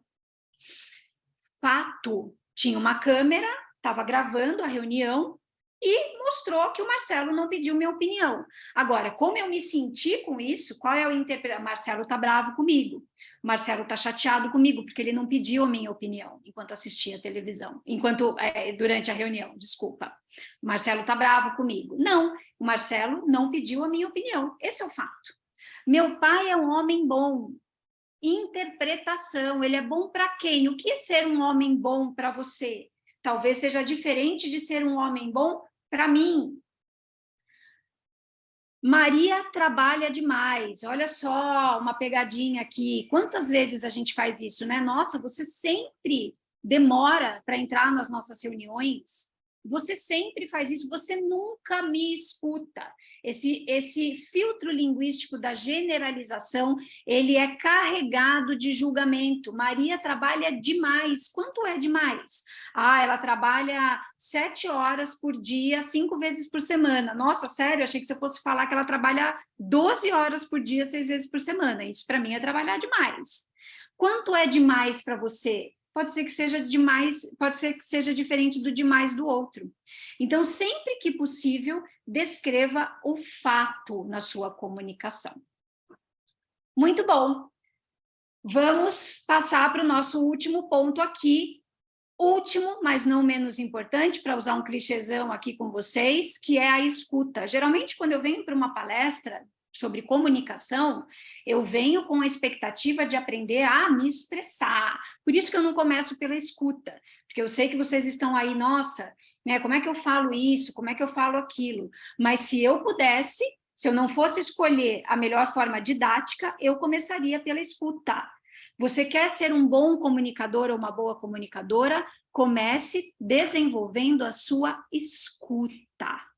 Speaker 2: Fato, tinha uma câmera, estava gravando a reunião e mostrou que o Marcelo não pediu minha opinião. Agora, como eu me senti com isso, qual é o interpretação? Marcelo está bravo comigo, Marcelo está chateado comigo, porque ele não pediu a minha opinião enquanto assistia a televisão, durante a reunião, desculpa. Marcelo está bravo comigo. Não, o Marcelo não pediu a minha opinião, esse é o fato. Meu pai é um homem bom. Interpretação, ele é bom para quem? O que é ser um homem bom para você? Talvez seja diferente de ser um homem bom para mim. Maria trabalha demais. Olha só, uma pegadinha aqui. Quantas vezes a gente faz isso, né? Nossa, você sempre demora para entrar nas nossas reuniões. Você sempre faz isso, você nunca me escuta. Esse filtro linguístico da generalização, ele é carregado de julgamento. Maria trabalha demais. Quanto é demais? Ah, ela trabalha 7 horas por dia, 5 vezes por semana. Nossa, sério, achei que você fosse falar que ela trabalha 12 horas por dia, 6 vezes por semana. Isso para mim é trabalhar demais. Quanto é demais para você? Pode ser que seja demais, pode ser que seja diferente do demais do outro. Então, sempre que possível, descreva o fato na sua comunicação. Muito bom. Vamos passar para o nosso último ponto aqui. Último, mas não menos importante, para usar um clichêzão aqui com vocês, que é a escuta. Geralmente, quando eu venho para uma palestra sobre comunicação, eu venho com a expectativa de aprender a me expressar. Por isso que eu não começo pela escuta, porque eu sei que vocês estão aí, nossa, né, como é que eu falo isso, como é que eu falo aquilo? Mas se eu pudesse, se eu não fosse escolher a melhor forma didática, eu começaria pela escuta. Você quer ser um bom comunicador ou uma boa comunicadora? Comece desenvolvendo a sua escuta.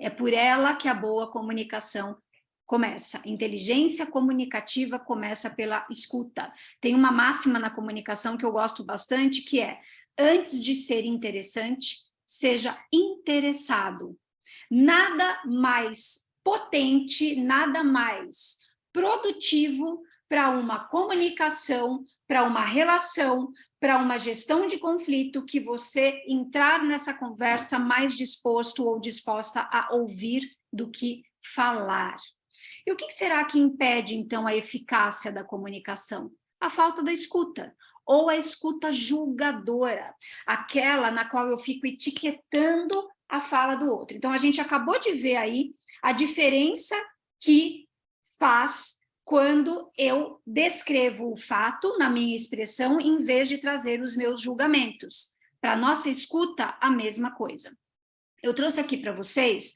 Speaker 2: É por ela que a boa comunicação começa. Inteligência comunicativa começa pela escuta. Tem uma máxima na comunicação que eu gosto bastante, que é: antes de ser interessante, seja interessado. Nada mais potente, nada mais produtivo para uma comunicação, para uma relação, para uma gestão de conflito, que você entrar nessa conversa mais disposto ou disposta a ouvir do que falar. E o que será que impede, então, a eficácia da comunicação? A falta da escuta, ou a escuta julgadora, aquela na qual eu fico etiquetando a fala do outro. Então, a gente acabou de ver aí a diferença que faz quando eu descrevo o fato na minha expressão, em vez de trazer os meus julgamentos. Para a nossa escuta, a mesma coisa. Eu trouxe aqui para vocês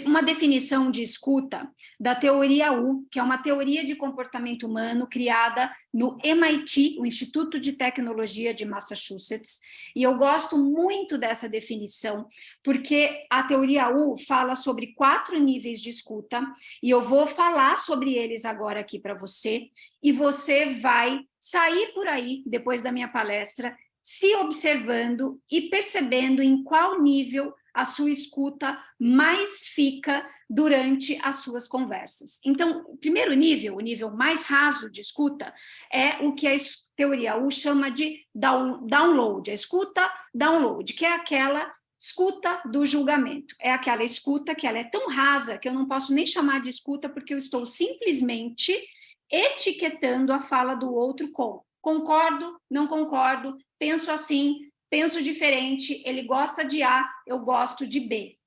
Speaker 2: uma definição de escuta da teoria U, que é uma teoria de comportamento humano criada no MIT, o Instituto de Tecnologia de Massachusetts, e eu gosto muito dessa definição, porque a teoria U fala sobre 4 níveis de escuta, e eu vou falar sobre eles agora aqui para você, e você vai sair por aí, depois da minha palestra, se observando e percebendo em qual nível a sua escuta mais fica durante as suas conversas. Então, o primeiro nível, o nível mais raso de escuta, é o que a teoria U chama de download, a escuta download, que é aquela escuta do julgamento. É aquela escuta que ela é tão rasa que eu não posso nem chamar de escuta, porque eu estou simplesmente etiquetando a fala do outro com concordo, não concordo, penso assim, penso diferente, ele gosta de A, eu gosto de B.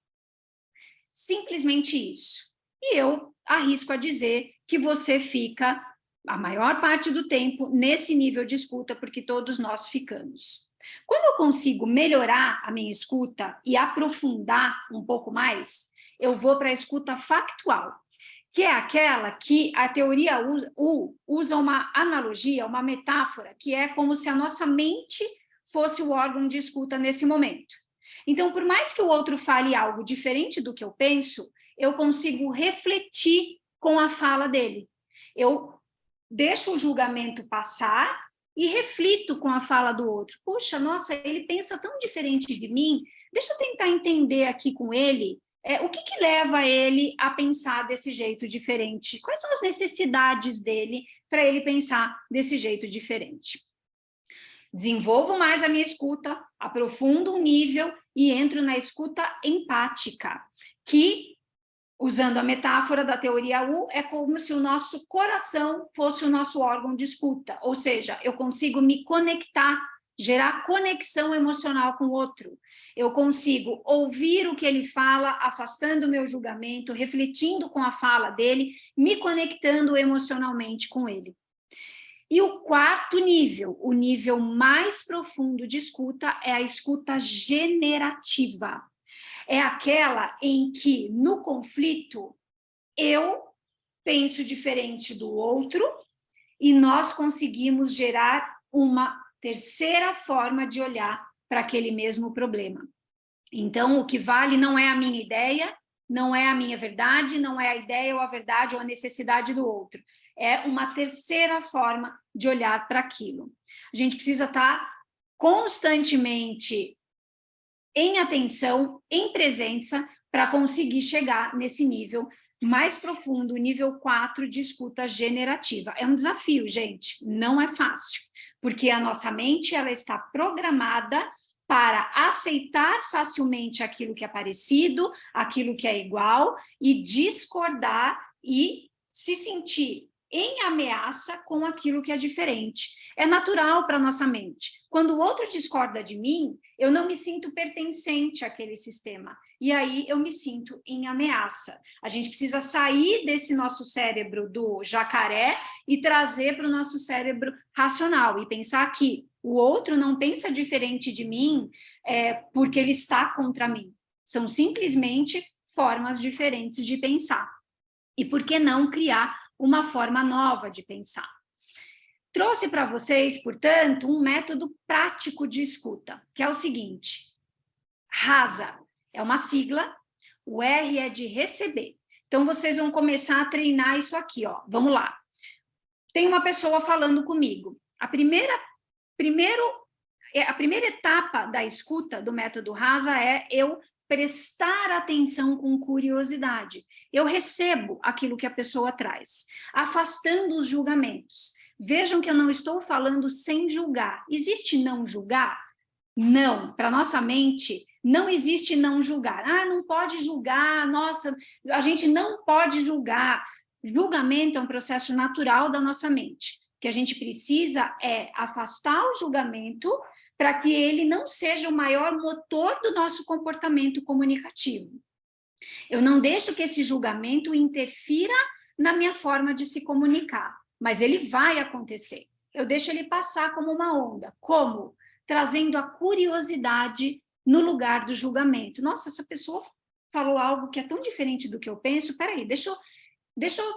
Speaker 2: Simplesmente isso. E eu arrisco a dizer que você fica a maior parte do tempo nesse nível de escuta, porque todos nós ficamos. Quando eu consigo melhorar a minha escuta e aprofundar um pouco mais, eu vou para a escuta factual, que é aquela que a teoria U usa uma analogia, uma metáfora, que é como se a nossa mente fosse o órgão de escuta nesse momento. Então, por mais que o outro fale algo diferente do que eu penso, eu consigo refletir com a fala dele. Eu deixo o julgamento passar e reflito com a fala do outro. Puxa, nossa, ele pensa tão diferente de mim, deixa eu tentar entender aqui com ele o que leva ele a pensar desse jeito diferente. Quais são as necessidades dele para ele pensar desse jeito diferente? Desenvolvo mais a minha escuta, aprofundo o nível e entro na escuta empática, que, usando a metáfora da teoria U, é como se o nosso coração fosse o nosso órgão de escuta, ou seja, eu consigo me conectar, gerar conexão emocional com o outro. Eu consigo ouvir o que ele fala, afastando o meu julgamento, refletindo com a fala dele, me conectando emocionalmente com ele. E o quarto nível, o nível mais profundo de escuta, é a escuta generativa. É aquela em que, no conflito, eu penso diferente do outro e nós conseguimos gerar uma terceira forma de olhar para aquele mesmo problema. Então, o que vale não é a minha ideia, não é a minha verdade, não é a ideia ou a verdade ou a necessidade do outro. É uma terceira forma de olhar para aquilo. A gente precisa estar constantemente em atenção, em presença, para conseguir chegar nesse nível mais profundo, nível 4 de escuta generativa. É um desafio, gente, não é fácil, porque a nossa mente ela está programada para aceitar facilmente aquilo que é parecido, aquilo que é igual, e discordar e se sentir em ameaça com aquilo que é diferente. É natural para a nossa mente. Quando o outro discorda de mim, eu não me sinto pertencente àquele sistema. E aí eu me sinto em ameaça. A gente precisa sair desse nosso cérebro do jacaré e trazer para o nosso cérebro racional e pensar que o outro não pensa diferente de mim porque ele está contra mim. São simplesmente formas diferentes de pensar. E por que não criar uma forma nova de pensar? Trouxe para vocês, portanto, um método prático de escuta, que é o seguinte: RASA é uma sigla, o R é de receber. Então, vocês vão começar a treinar isso aqui, ó. Vamos lá. Tem uma pessoa falando comigo. A primeira etapa da escuta do método RASA é eu prestar atenção com curiosidade. Eu recebo aquilo que a pessoa traz, afastando os julgamentos. Vejam que eu não estou falando sem julgar. Existe não julgar? Não. Para nossa mente, não existe não julgar. Ah, não pode julgar, nossa, a gente não pode julgar. Julgamento é um processo natural da nossa mente. O que a gente precisa é afastar o julgamento para que ele não seja o maior motor do nosso comportamento comunicativo. Eu não deixo que esse julgamento interfira na minha forma de se comunicar, mas ele vai acontecer. Eu deixo ele passar como uma onda. Como? Trazendo a curiosidade no lugar do julgamento. Nossa, essa pessoa falou algo que é tão diferente do que eu penso. Peraí, deixa eu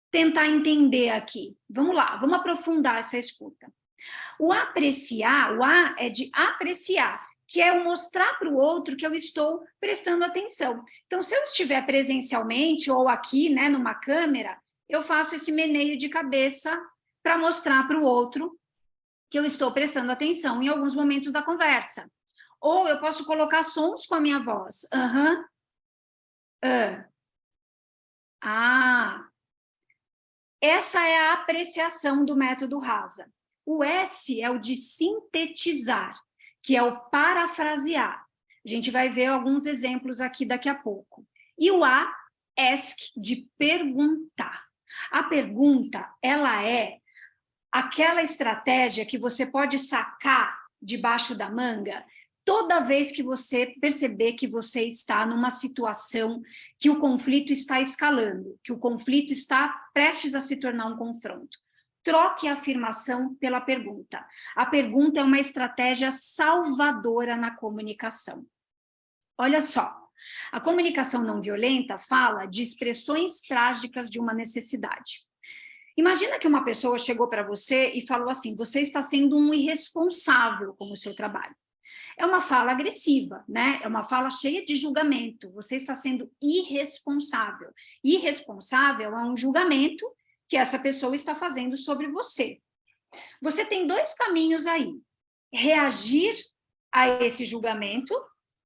Speaker 2: tentar entender aqui. Vamos lá, vamos aprofundar essa escuta. O apreciar, o A é de apreciar, que é o mostrar para o outro que eu estou prestando atenção. Então, se eu estiver presencialmente ou aqui, né, numa câmera, eu faço esse meneio de cabeça para mostrar para o outro que eu estou prestando atenção em alguns momentos da conversa. Ou eu posso colocar sons com a minha voz. Aham. Ah. Essa é a apreciação do método RASA. O S é o de sintetizar, que é o parafrasear. A gente vai ver alguns exemplos aqui daqui a pouco. E o A, ask, de perguntar. A pergunta, ela é aquela estratégia que você pode sacar debaixo da manga toda vez que você perceber que você está numa situação que o conflito está escalando, que o conflito está prestes a se tornar um confronto. Troque a afirmação pela pergunta. A pergunta é uma estratégia salvadora na comunicação. Olha só, a comunicação não violenta fala de expressões trágicas de uma necessidade. Imagina que uma pessoa chegou para você e falou assim: você está sendo um irresponsável com o seu trabalho. É uma fala agressiva, né? É uma fala cheia de julgamento. Você está sendo irresponsável. Irresponsável é um julgamento que essa pessoa está fazendo sobre você. Você tem dois caminhos aí. Reagir a esse julgamento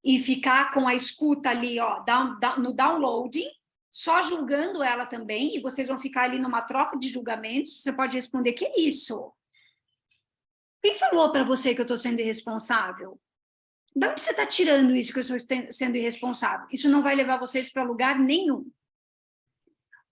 Speaker 2: e ficar com a escuta ali, ó, no downloading, só julgando ela também, e vocês vão ficar ali numa troca de julgamentos. Você pode responder, que é isso? Quem falou para você que eu estou sendo irresponsável? De onde você está tirando isso que eu estou sendo irresponsável? Isso não vai levar vocês para lugar nenhum.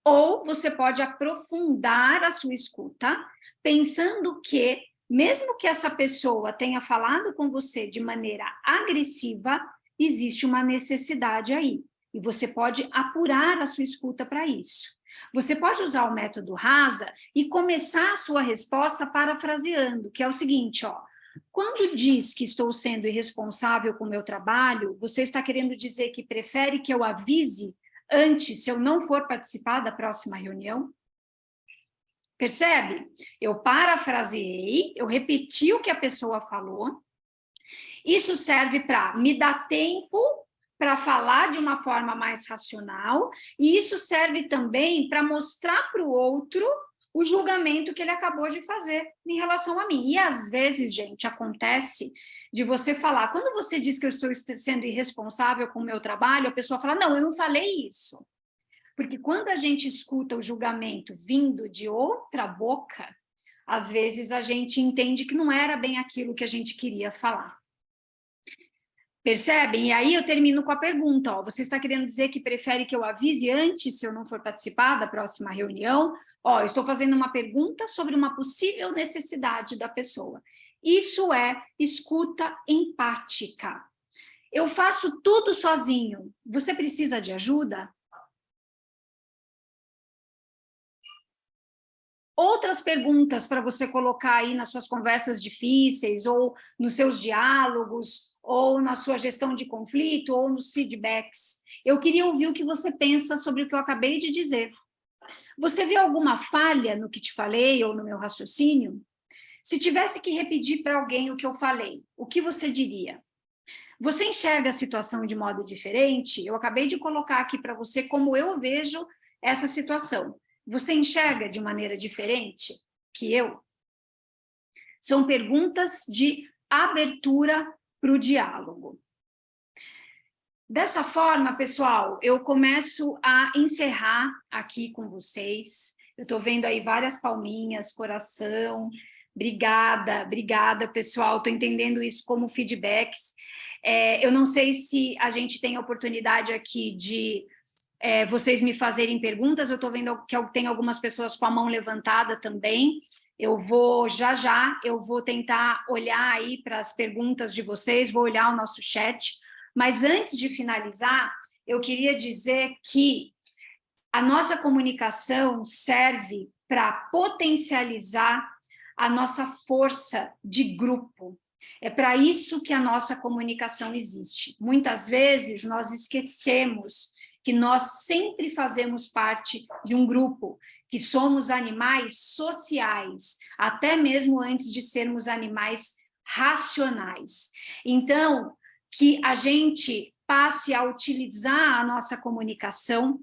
Speaker 2: Ou você pode aprofundar a sua escuta, pensando que, mesmo que essa pessoa tenha falado com você de maneira agressiva, existe uma necessidade aí. E você pode apurar a sua escuta para isso. Você pode usar o método rasa e começar a sua resposta parafraseando, que é o seguinte, ó. Quando diz que estou sendo irresponsável com o meu trabalho, você está querendo dizer que prefere que eu avise antes, se eu não for participar da próxima reunião? Percebe? Eu parafraseei, eu repeti o que a pessoa falou. Isso serve para me dar tempo para falar de uma forma mais racional, e isso serve também para mostrar para o outro o julgamento que ele acabou de fazer em relação a mim. E às vezes, gente, acontece de você falar, quando você diz que eu estou sendo irresponsável com o meu trabalho, a pessoa fala, não, eu não falei isso. Porque quando a gente escuta o julgamento vindo de outra boca, às vezes a gente entende que não era bem aquilo que a gente queria falar. Percebem? E aí eu termino com a pergunta, ó, você está querendo dizer que prefere que eu avise antes, se eu não for participar da próxima reunião? Ó, eu estou fazendo uma pergunta sobre uma possível necessidade da pessoa. Isso é escuta empática. Eu faço tudo sozinho. Você precisa de ajuda? Outras perguntas para você colocar aí nas suas conversas difíceis, ou nos seus diálogos, ou na sua gestão de conflito, ou nos feedbacks. Eu queria ouvir o que você pensa sobre o que eu acabei de dizer. Você viu alguma falha no que te falei, ou no meu raciocínio? Se tivesse que repetir para alguém o que eu falei, o que você diria? Você enxerga a situação de modo diferente? Eu acabei de colocar aqui para você como eu vejo essa situação. Você enxerga de maneira diferente que eu? São perguntas de abertura para o diálogo. Dessa forma, pessoal, eu começo a encerrar aqui com vocês. Eu estou vendo aí várias palminhas, coração. Obrigada, obrigada, pessoal. Estou entendendo isso como feedbacks. Eu não sei se a gente tem a oportunidade aqui de vocês me fazerem perguntas. Eu estou vendo que tem algumas pessoas com a mão levantada também. Eu vou, já, eu vou tentar olhar aí para as perguntas de vocês, vou olhar o nosso chat. Mas antes de finalizar, eu queria dizer que a nossa comunicação serve para potencializar a nossa força de grupo. É para isso que a nossa comunicação existe. Muitas vezes nós esquecemos que nós sempre fazemos parte de um grupo, que somos animais sociais, até mesmo antes de sermos animais racionais. Então, que a gente passe a utilizar a nossa comunicação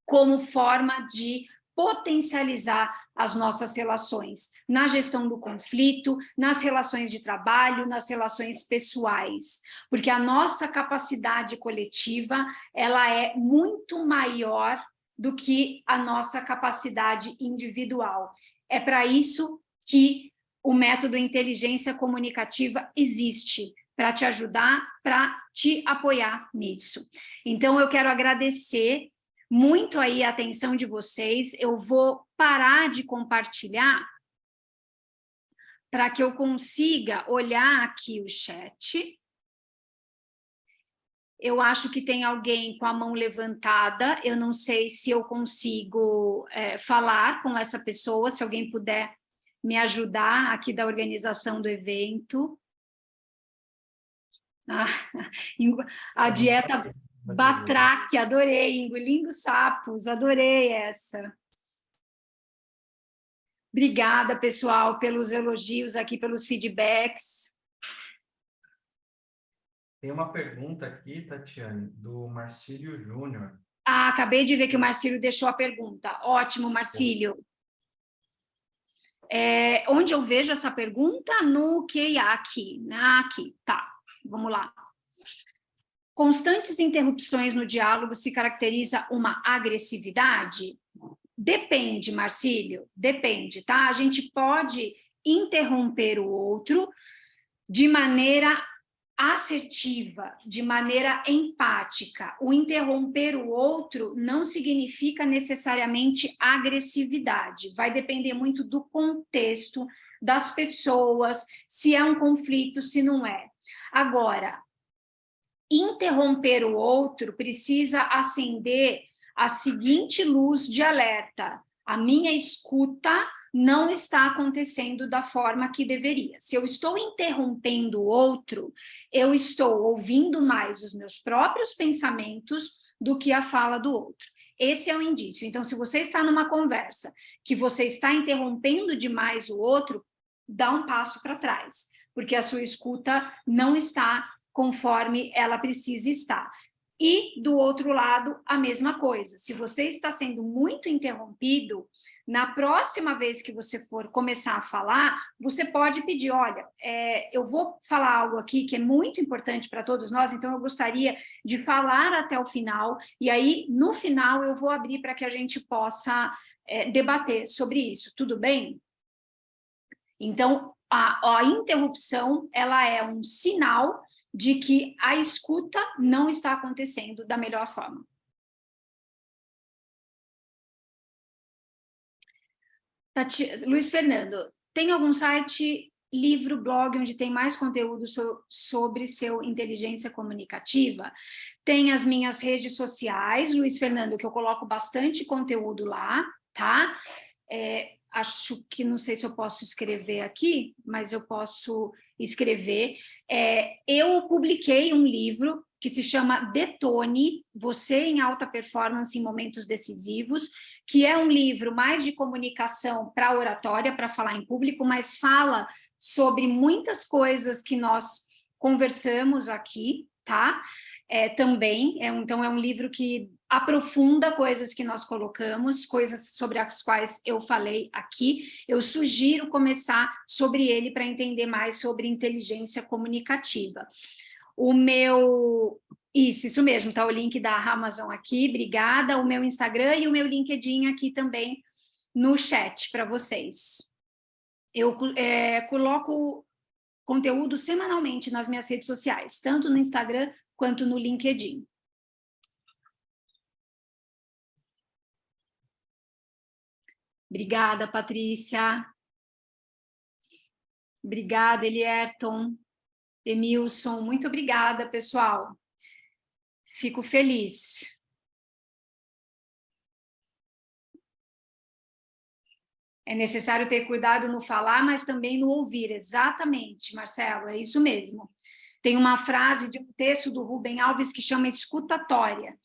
Speaker 2: como forma de potencializar as nossas relações, na gestão do conflito, nas relações de trabalho, nas relações pessoais, porque a nossa capacidade coletiva, ela é muito maior do que a nossa capacidade individual. É para isso que o método inteligência comunicativa existe, para te ajudar, para te apoiar nisso. Então, eu quero agradecer muito aí a atenção de vocês. Eu vou parar de compartilhar para que eu consiga olhar aqui o chat. Eu acho que tem alguém com a mão levantada. Eu não sei se eu consigo falar com essa pessoa, se alguém puder me ajudar aqui da organização do evento. A dieta Batraque, adorei, engolindo sapos, adorei essa. Obrigada, pessoal, pelos elogios aqui, pelos feedbacks.
Speaker 1: Tem uma pergunta aqui, Tatiane, do Marcílio Júnior.
Speaker 2: Acabei de ver que o Marcílio deixou a pergunta. Ótimo, Marcílio. Onde eu vejo essa pergunta? No QIA aqui, né? Aqui, tá, vamos lá. Constantes interrupções no diálogo se caracteriza uma agressividade? Depende, Marcílio, depende, tá? A gente pode interromper o outro de maneira assertiva, de maneira empática. O interromper o outro não significa necessariamente agressividade, vai depender muito do contexto, das pessoas, se é um conflito, se não é. Agora, interromper o outro precisa acender a seguinte luz de alerta: a minha escuta não está acontecendo da forma que deveria. Se eu estou interrompendo o outro, eu estou ouvindo mais os meus próprios pensamentos do que a fala do outro. Esse é um indício. Então, se você está numa conversa que você está interrompendo demais o outro, dá um passo para trás, porque a sua escuta não está conforme ela precisa estar. E, do outro lado, a mesma coisa. Se você está sendo muito interrompido, na próxima vez que você for começar a falar, você pode pedir, olha, eu vou falar algo aqui que é muito importante para todos nós, então eu gostaria de falar até o final, e aí, no final, eu vou abrir para que a gente possa debater sobre isso, tudo bem? Então, a interrupção, ela é um sinal de que a escuta não está acontecendo da melhor forma. Luiz Fernando, tem algum site, livro, blog, onde tem mais conteúdo sobre seu inteligência comunicativa? Tem as minhas redes sociais, Luiz Fernando, que eu coloco bastante conteúdo lá, tá? Acho que, não sei se eu posso escrever aqui, mas eu posso escrever. Eu publiquei um livro que se chama Detone, Você em Alta Performance em Momentos Decisivos, que é um livro mais de comunicação para oratória, para falar em público, mas fala sobre muitas coisas que nós conversamos aqui, tá? Também, então é um livro que aprofunda coisas que nós colocamos, coisas sobre as quais eu falei aqui. Eu sugiro começar sobre ele para entender mais sobre inteligência comunicativa. O meu... Isso mesmo, tá o link da Amazon aqui, obrigada. O meu Instagram e o meu LinkedIn aqui também no chat para vocês. Eu coloco conteúdo semanalmente nas minhas redes sociais, tanto no Instagram quanto no LinkedIn. Obrigada, Patrícia. Obrigada, Elierton, Emilson. Muito obrigada, pessoal. Fico feliz. É necessário ter cuidado no falar, mas também no ouvir. Exatamente, Marcelo, é isso mesmo. Tem uma frase de um texto do Rubem Alves que chama escutatória.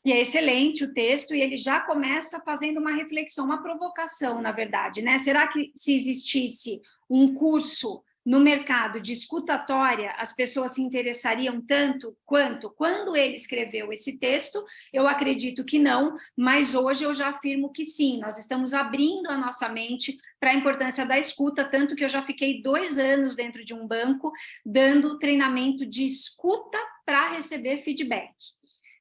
Speaker 2: E é excelente o texto, e ele já começa fazendo uma reflexão, uma provocação, na verdade, né? Será que se existisse um curso no mercado de escutatória, as pessoas se interessariam tanto quanto quando ele escreveu esse texto? Eu acredito que não, mas hoje eu já afirmo que sim, nós estamos abrindo a nossa mente para a importância da escuta, tanto que eu já fiquei 2 anos dentro de um banco dando treinamento de escuta para receber feedback.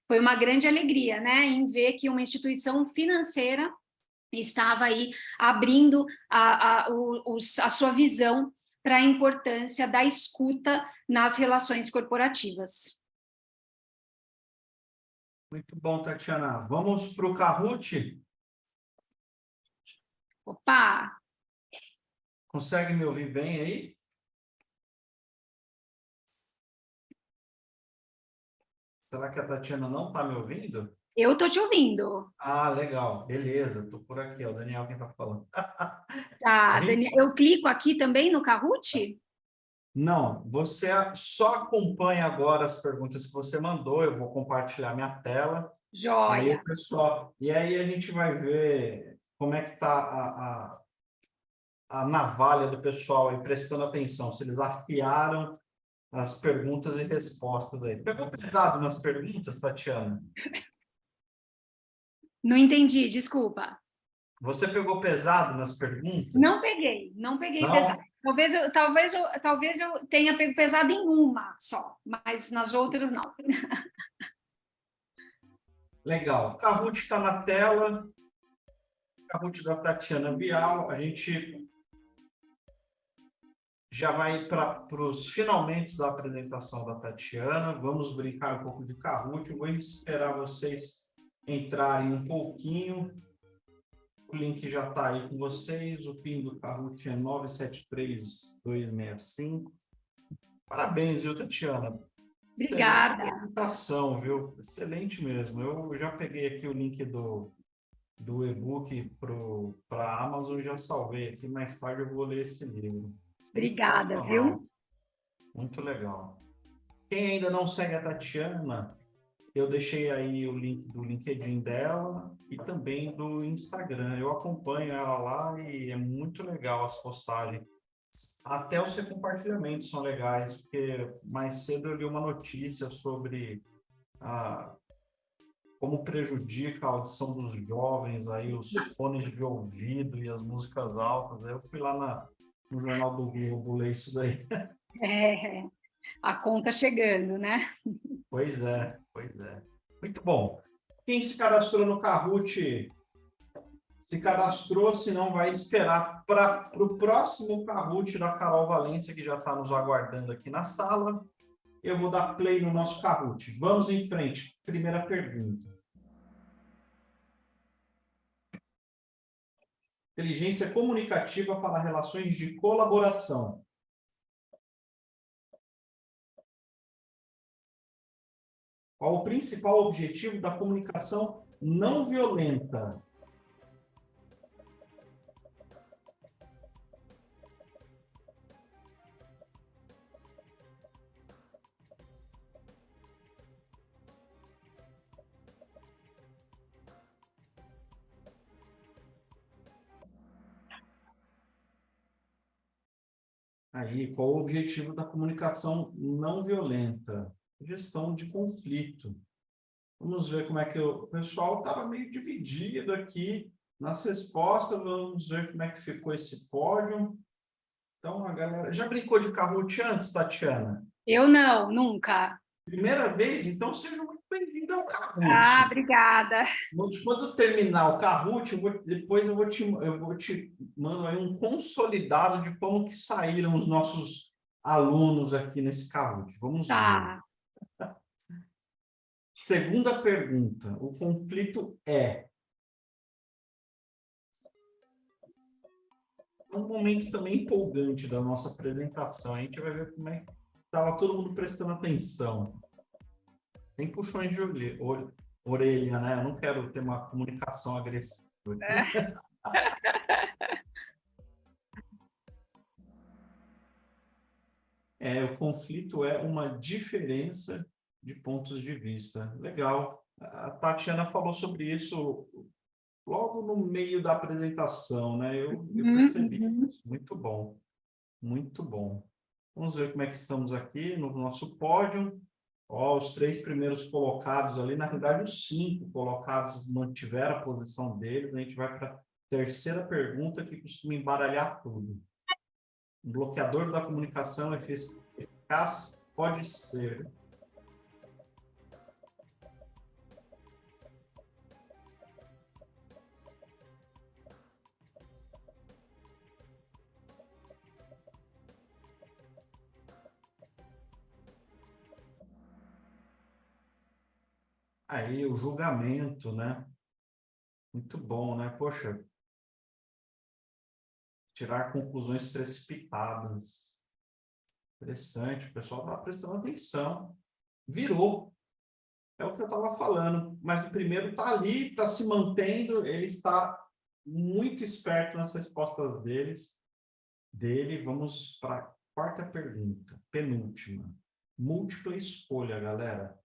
Speaker 2: Foi uma grande alegria, né, em ver que uma instituição financeira estava aí abrindo a sua visão para a importância da escuta nas relações corporativas.
Speaker 1: Muito bom, Tatiana. Vamos para o Kahoot?
Speaker 2: Opa!
Speaker 1: Consegue me ouvir bem aí? Será que a Tatiana não está me ouvindo?
Speaker 2: Eu estou te ouvindo.
Speaker 1: Ah, legal. Beleza, estou por aqui. O Daniel quem está falando.
Speaker 2: Tá, Daniel, eu clico aqui também no Kahoot?
Speaker 1: Não, você só acompanha agora as perguntas que você mandou. Eu vou compartilhar minha tela.
Speaker 2: Joia.
Speaker 1: E aí, pessoal, e aí a gente vai ver como é que está a navalha do pessoal aí prestando atenção, se eles afiaram as perguntas e respostas aí. Pegou pesado nas perguntas, Tatiana?
Speaker 2: Não entendi, desculpa.
Speaker 1: Você pegou pesado nas perguntas?
Speaker 2: Não peguei
Speaker 1: Não?
Speaker 2: pesado. Talvez eu tenha pego pesado em uma só, mas nas outras não.
Speaker 1: Legal. Kahoot está na tela. Kahoot da Tatiana Vial. A gente já vai para os finalmente da apresentação da Tatiana. Vamos brincar um pouco de Kahoot. Eu vou esperar vocês entrarem um pouquinho. O link já está aí com vocês. O PIN do Kahoot é 973265. Parabéns, viu, Tatiana? Excelente
Speaker 2: Obrigada.
Speaker 1: apresentação, viu? Excelente mesmo. Eu já peguei aqui o link do e-book para a Amazon e já salvei aqui. Mais tarde eu vou ler esse livro.
Speaker 2: Obrigada, viu?
Speaker 1: Muito legal. Quem ainda não segue a Tatiana, eu deixei aí o link do LinkedIn dela e também do Instagram. Eu acompanho ela lá e é muito legal as postagens. Até os compartilhamentos são legais, porque mais cedo eu li uma notícia sobre como prejudica a audição dos jovens, aí os fones de ouvido e as músicas altas. Aí eu fui lá no Jornal do Globo ler isso daí.
Speaker 2: É, a conta chegando, né?
Speaker 1: Pois é, pois é. Muito bom. Quem se cadastrou no Kahoot, se cadastrou, se não vai esperar para o próximo Kahoot da Carol Valência, que já está nos aguardando aqui na sala. Eu vou dar play no nosso Kahoot. Vamos em frente. Primeira pergunta. Inteligência comunicativa para relações de colaboração. Qual o principal objetivo da comunicação não violenta? Aí, qual o objetivo da comunicação não violenta? Gestão de conflito. Vamos ver como é que o pessoal estava meio dividido aqui nas respostas. Vamos ver como é que ficou esse pódio. Então, a galera já brincou de Kahoot antes, Tatiana?
Speaker 2: Eu não, nunca.
Speaker 1: Primeira vez? Então, seja muito bem-vinda ao
Speaker 2: Ah,
Speaker 1: Kahoot.
Speaker 2: obrigada.
Speaker 1: Quando terminar o Kahoot, depois eu vou te mando aí um consolidado de como que saíram os nossos alunos aqui nesse Kahoot. Vamos ver.
Speaker 2: Tá.
Speaker 1: Segunda pergunta. O conflito é um momento também empolgante da nossa apresentação. A gente vai ver como é que estava todo mundo prestando atenção. Tem puxões de orelha, né? Eu não quero ter uma comunicação agressiva. O conflito é uma diferença de pontos de vista. Legal. A Tatiana falou sobre isso logo no meio da apresentação, né? Eu percebi isso. Muito bom. Muito bom. Vamos ver como é que estamos aqui no nosso pódio. Ó, os 3 primeiros colocados ali, na realidade, os 5 colocados mantiveram a posição deles. A gente vai para a terceira pergunta, que costuma embaralhar tudo. Um bloqueador da comunicação eficaz pode ser. Aí, o julgamento, né? Muito bom, né? Poxa, tirar conclusões precipitadas. Interessante, o pessoal estava prestando atenção. Virou. É o que eu estava falando. Mas o primeiro está ali, está se mantendo, ele está muito esperto nas respostas dele. Vamos para a quarta pergunta, penúltima. Múltipla escolha, galera.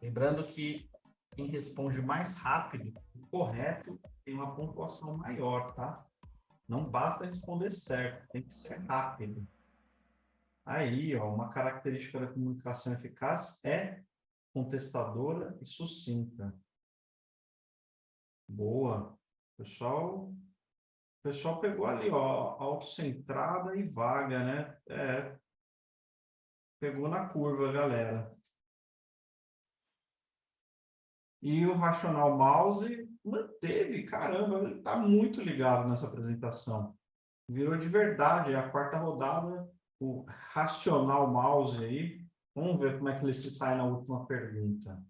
Speaker 1: Lembrando que quem responde mais rápido, o correto, tem uma pontuação maior, tá? Não basta responder certo, tem que ser rápido. Aí, ó, uma característica da comunicação eficaz é contestadora e sucinta. Boa. O pessoal pegou ali, ó, autocentrada e vaga, né? Pegou na curva, galera. E o Rational Mouse manteve, caramba, ele está muito ligado nessa apresentação. Virou de verdade, é a quarta rodada, o Rational Mouse aí. Vamos ver como é que ele se sai na última pergunta.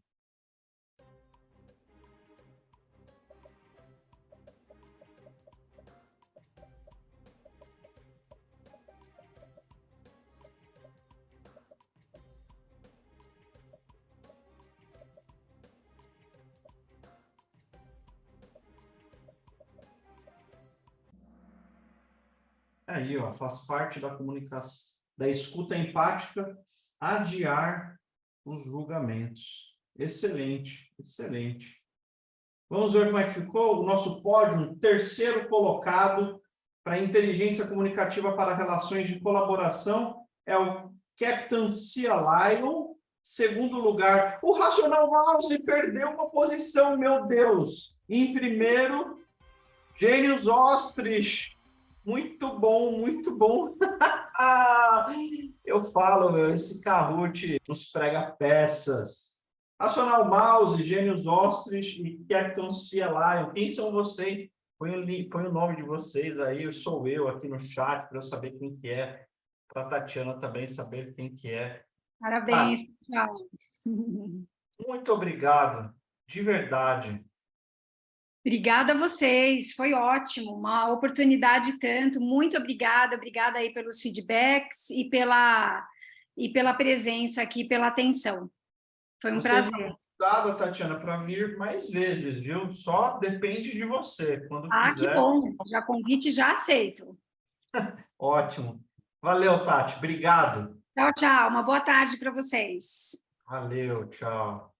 Speaker 1: Aí, ó, faz parte da comunicação, da escuta empática, adiar os julgamentos. Excelente, excelente. Vamos ver como é que ficou o nosso pódio, terceiro colocado para inteligência comunicativa para relações de colaboração é o Captain Sea Lion. Segundo lugar, o Rational Mouse perdeu uma posição, meu Deus. Em primeiro, Gênios Ostrich. Muito bom, muito bom. Eu falo, meu, esse Kahoot nos prega peças. Rational Mouse, Gênios Ostrich e Captain Sea Lion. Quem são vocês? Põe o nome de vocês aí, eu sou eu aqui no chat para eu saber quem que é. Para a Tatiana também saber quem que é.
Speaker 2: Parabéns, pessoal.
Speaker 1: Muito obrigado, de verdade.
Speaker 2: Obrigada a vocês, foi ótimo, uma oportunidade tanto, muito obrigada aí pelos feedbacks e pela presença aqui, pela atenção. Foi um prazer.
Speaker 1: Você está convidada, Tatiana, para vir mais vezes, viu? Só depende de você, quando
Speaker 2: Que
Speaker 1: quiser.
Speaker 2: bom, já convite já aceito.
Speaker 1: Ótimo. Valeu, Tati, obrigado.
Speaker 2: Tchau, tchau, uma boa tarde para vocês.
Speaker 1: Valeu, tchau.